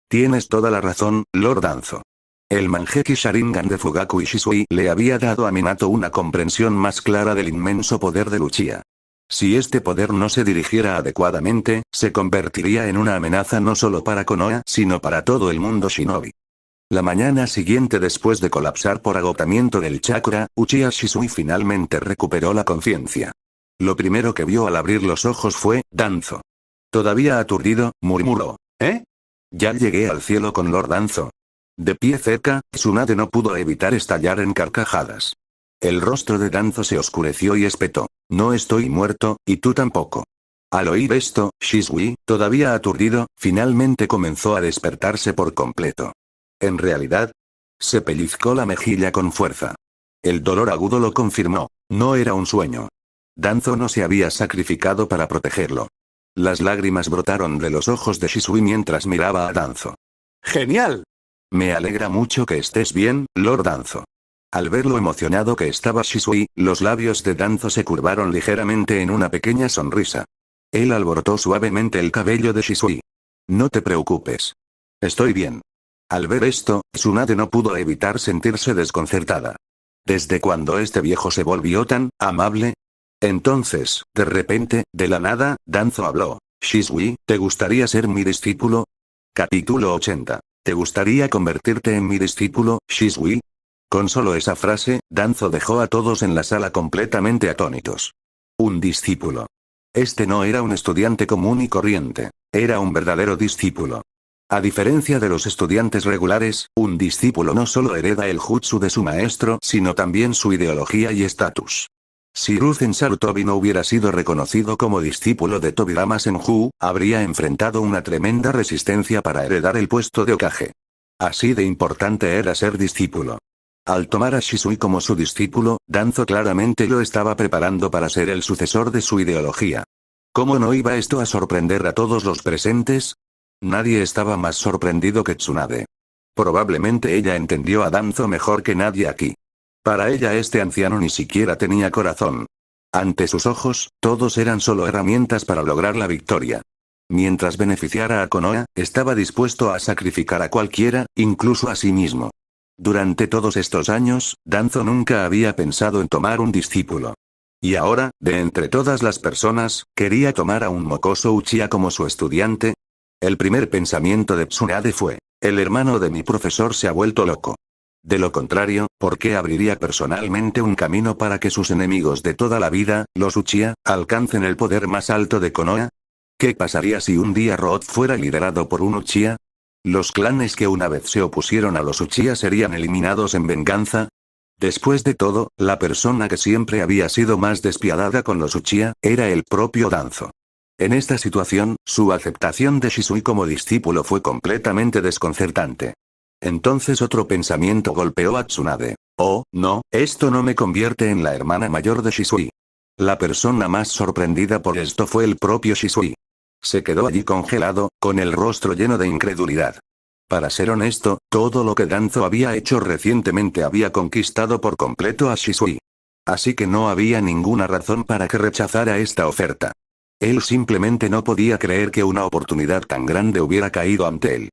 [SPEAKER 1] Tienes toda la razón, Lord Danzo. El Mangekyou Sharingan de Fugaku y Shisui le había dado a Minato una comprensión más clara del inmenso poder de Uchiha. Si este poder no se dirigiera adecuadamente, se convertiría en una amenaza no solo para Konoha, sino para todo el mundo shinobi. La mañana siguiente, después de colapsar por agotamiento del chakra, Uchiha Shisui finalmente recuperó la conciencia. Lo primero que vio al abrir los ojos fue Danzo. Todavía aturdido, murmuró, ¿eh? Ya llegué al cielo con Lord Danzo. De pie cerca, Tsunade no pudo evitar estallar en carcajadas. El rostro de Danzo se oscureció y espetó. No estoy muerto, y tú tampoco. Al oír esto, Shisui, todavía aturdido, finalmente comenzó a despertarse por completo. En realidad, se pellizcó la mejilla con fuerza. El dolor agudo lo confirmó. No era un sueño. Danzo no se había sacrificado para protegerlo. Las lágrimas brotaron de los ojos de Shisui mientras miraba a Danzo. ¡Genial! Me alegra mucho que estés bien, Lord Danzo. Al ver lo emocionado que estaba Shisui, los labios de Danzo se curvaron ligeramente en una pequeña sonrisa. Él alborotó suavemente el cabello de Shisui. No te preocupes. Estoy bien. Al ver esto, Tsunade no pudo evitar sentirse desconcertada. ¿Desde cuándo este viejo se volvió tan amable? Entonces, de repente, de la nada, Danzo habló. Shisui, ¿te gustaría ser mi discípulo? Capítulo 80. ¿Te gustaría convertirte en mi discípulo, Shisui? Con solo esa frase, Danzo dejó a todos en la sala completamente atónitos. Un discípulo. Este no era un estudiante común y corriente. Era un verdadero discípulo. A diferencia de los estudiantes regulares, un discípulo no solo hereda el jutsu de su maestro, sino también su ideología y estatus. Si Ruzen Sarutobi no hubiera sido reconocido como discípulo de Tobirama Senju, habría enfrentado una tremenda resistencia para heredar el puesto de Hokage. Así de importante era ser discípulo. Al tomar a Shisui como su discípulo, Danzo claramente lo estaba preparando para ser el sucesor de su ideología. ¿Cómo no iba esto a sorprender a todos los presentes? Nadie estaba más sorprendido que Tsunade. Probablemente ella entendió a Danzo mejor que nadie aquí. Para ella este anciano ni siquiera tenía corazón. Ante sus ojos, todos eran solo herramientas para lograr la victoria. Mientras beneficiara a Konoha, estaba dispuesto a sacrificar a cualquiera, incluso a sí mismo. Durante todos estos años, Danzo nunca había pensado en tomar un discípulo. Y ahora, de entre todas las personas, quería tomar a un mocoso Uchiha como su estudiante. El primer pensamiento de Tsunade fue, el hermano de mi profesor se ha vuelto loco. De lo contrario, ¿por qué abriría personalmente un camino para que sus enemigos de toda la vida, los Uchiha, alcancen el poder más alto de Konoha? ¿Qué pasaría si un día Roth fuera liderado por un Uchiha? ¿Los clanes que una vez se opusieron a los Uchiha serían eliminados en venganza? Después de todo, la persona que siempre había sido más despiadada con los Uchiha, era el propio Danzo. En esta situación, su aceptación de Shisui como discípulo fue completamente desconcertante. Entonces otro pensamiento golpeó a Tsunade. Oh, no, esto no me convierte en la hermana mayor de Shisui. La persona más sorprendida por esto fue el propio Shisui. Se quedó allí congelado, con el rostro lleno de incredulidad. Para ser honesto, todo lo que Danzo había hecho recientemente había conquistado por completo a Shisui. Así que no había ninguna razón para que rechazara esta oferta. Él simplemente no podía creer que una oportunidad tan grande hubiera caído ante él.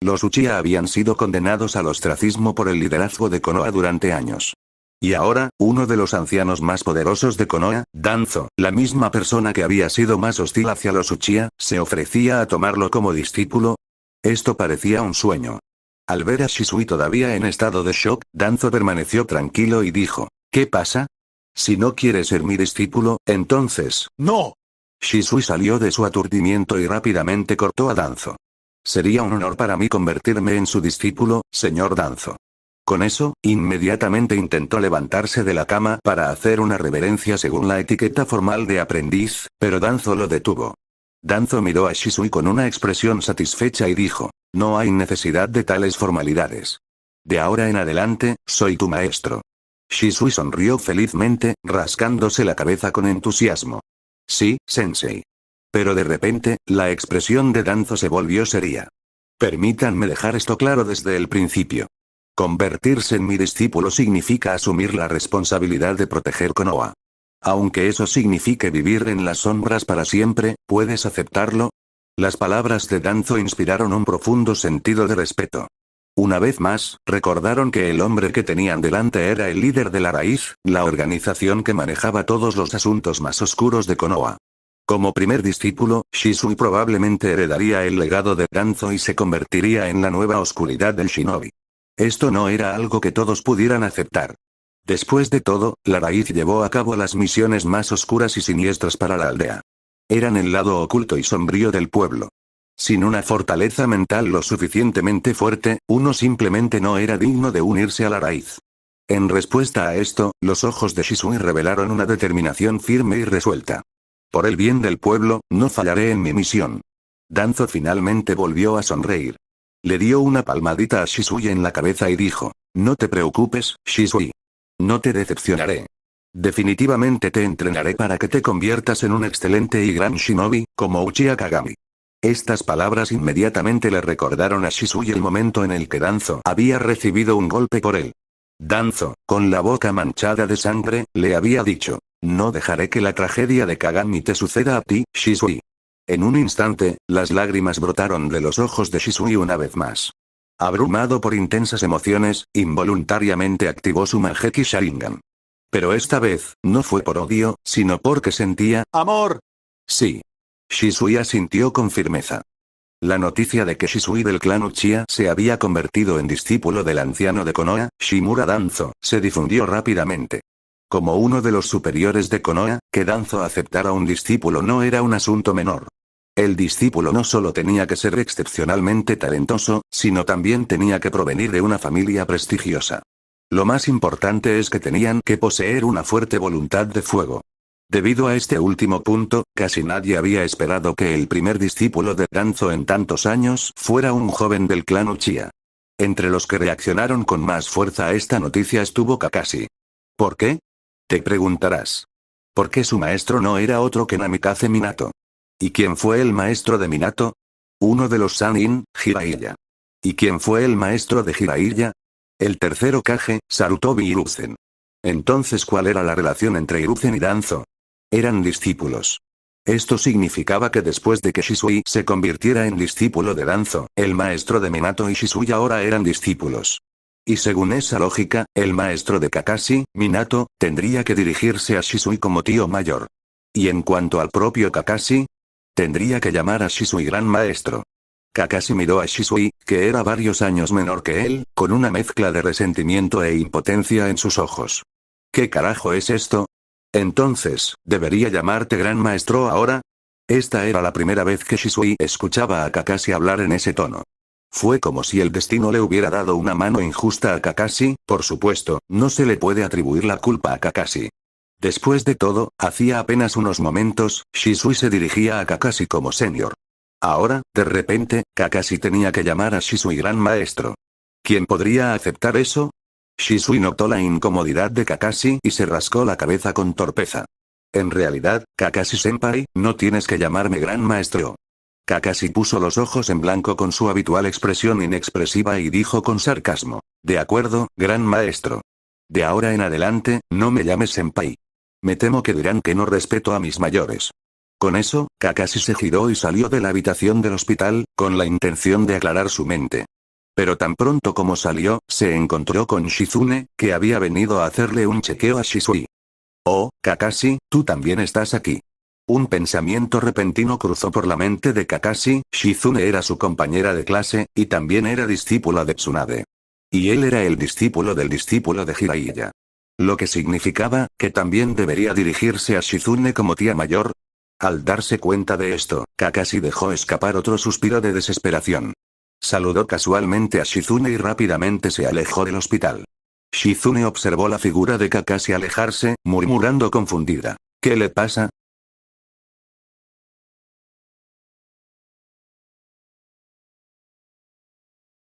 [SPEAKER 1] Los Uchiha habían sido condenados al ostracismo por el liderazgo de Konoha durante años. Y ahora, uno de los ancianos más poderosos de Konoha, Danzo, la misma persona que había sido más hostil hacia los Uchiha, se ofrecía a tomarlo como discípulo. Esto parecía un sueño. Al ver a Shisui todavía en estado de shock, Danzo permaneció tranquilo y dijo, ¿qué pasa? Si no quieres ser mi discípulo, entonces, ¡no! Shisui salió de su aturdimiento y rápidamente cortó a Danzo. Sería un honor para mí convertirme en su discípulo, señor Danzo. Con eso, inmediatamente intentó levantarse de la cama para hacer una reverencia según la etiqueta formal de aprendiz, pero Danzo lo detuvo. Danzo miró a Shisui con una expresión satisfecha y dijo, no hay necesidad de tales formalidades. De ahora en adelante, soy tu maestro. Shisui sonrió felizmente, rascándose la cabeza con entusiasmo. Sí, sensei. Pero de repente, la expresión de Danzo se volvió seria. Permítanme dejar esto claro desde el principio. Convertirse en mi discípulo significa asumir la responsabilidad de proteger Konoha. Aunque eso signifique vivir en las sombras para siempre, ¿puedes aceptarlo? Las palabras de Danzo inspiraron un profundo sentido de respeto. Una vez más, recordaron que el hombre que tenían delante era el líder de la raíz, la organización que manejaba todos los asuntos más oscuros de Konoha. Como primer discípulo, Shisui probablemente heredaría el legado de Danzo y se convertiría en la nueva oscuridad del shinobi. Esto no era algo que todos pudieran aceptar. Después de todo, la raíz llevó a cabo las misiones más oscuras y siniestras para la aldea. Eran el lado oculto y sombrío del pueblo. Sin una fortaleza mental lo suficientemente fuerte, uno simplemente no era digno de unirse a la raíz. En respuesta a esto, los ojos de Shisui revelaron una determinación firme y resuelta. Por el bien del pueblo, no fallaré en mi misión. Danzo finalmente volvió a sonreír. Le dio una palmadita a Shisui en la cabeza y dijo, no te preocupes, Shisui. No te decepcionaré. Definitivamente te entrenaré para que te conviertas en un excelente y gran shinobi, como Uchiha Kagami. Estas palabras inmediatamente le recordaron a Shisui el momento en el que Danzo había recibido un golpe por él. Danzo, con la boca manchada de sangre, le había dicho, no dejaré que la tragedia de Kagami te suceda a ti, Shisui. En un instante, las lágrimas brotaron de los ojos de Shisui una vez más. Abrumado por intensas emociones, involuntariamente activó su Mangekyou Sharingan. Pero esta vez, no fue por odio, sino porque sentía amor. Sí. Shisui asintió con firmeza. La noticia de que Shisui del clan Uchiha se había convertido en discípulo del anciano de Konoha, Shimura Danzo, se difundió rápidamente. Como uno de los superiores de Konoha, que Danzo aceptara un discípulo no era un asunto menor. El discípulo no solo tenía que ser excepcionalmente talentoso, sino también tenía que provenir de una familia prestigiosa. Lo más importante es que tenían que poseer una fuerte voluntad de fuego. Debido a este último punto, casi nadie había esperado que el primer discípulo de Danzo en tantos años fuera un joven del clan Uchiha. Entre los que reaccionaron con más fuerza a esta noticia estuvo Kakashi. ¿Por qué? Te preguntarás. ¿Por qué su maestro no era otro que Namikaze Minato? ¿Y quién fue el maestro de Minato? Uno de los Sannin, Jiraiya. ¿Y quién fue el maestro de Jiraiya? El tercer Hokage, Sarutobi Hiruzen. Entonces, ¿cuál era la relación entre Hiruzen y Danzo? Eran discípulos. Esto significaba que después de que Shisui se convirtiera en discípulo de Danzo, el maestro de Minato y Shisui ahora eran discípulos. Y según esa lógica, el maestro de Kakashi, Minato, tendría que dirigirse a Shisui como tío mayor. Y en cuanto al propio Kakashi, tendría que llamar a Shisui gran maestro. Kakashi miró a Shisui, que era varios años menor que él, con una mezcla de resentimiento e impotencia en sus ojos. ¿Qué carajo es esto? Entonces, ¿debería llamarte gran maestro ahora? Esta era la primera vez que Shisui escuchaba a Kakashi hablar en ese tono. Fue como si el destino le hubiera dado una mano injusta a Kakashi, por supuesto, no se le puede atribuir la culpa a Kakashi. Después de todo, hacía apenas unos momentos, Shisui se dirigía a Kakashi como senior. Ahora, de repente, Kakashi tenía que llamar a Shisui gran maestro. ¿Quién podría aceptar eso? Shisui notó la incomodidad de Kakashi y se rascó la cabeza con torpeza. En realidad, Kakashi-senpai, no tienes que llamarme gran maestro. Kakashi puso los ojos en blanco con su habitual expresión inexpresiva y dijo con sarcasmo. De acuerdo, gran maestro. De ahora en adelante, no me llames senpai. Me temo que dirán que no respeto a mis mayores. Con eso, Kakashi se giró y salió de la habitación del hospital, con la intención de aclarar su mente. Pero tan pronto como salió, se encontró con Shizune, que había venido a hacerle un chequeo a Shisui. Oh, Kakashi, tú también estás aquí. Un pensamiento repentino cruzó por la mente de Kakashi. Shizune era su compañera de clase, y también era discípula de Tsunade. Y él era el discípulo del discípulo de Jiraiya. Lo que significaba, que también debería dirigirse a Shizune como tía mayor. Al darse cuenta de esto, Kakashi dejó escapar otro suspiro de desesperación. Saludó casualmente a Shizune y rápidamente se alejó del hospital. Shizune observó la figura de Kakashi alejarse, murmurando confundida. ¿Qué le pasa?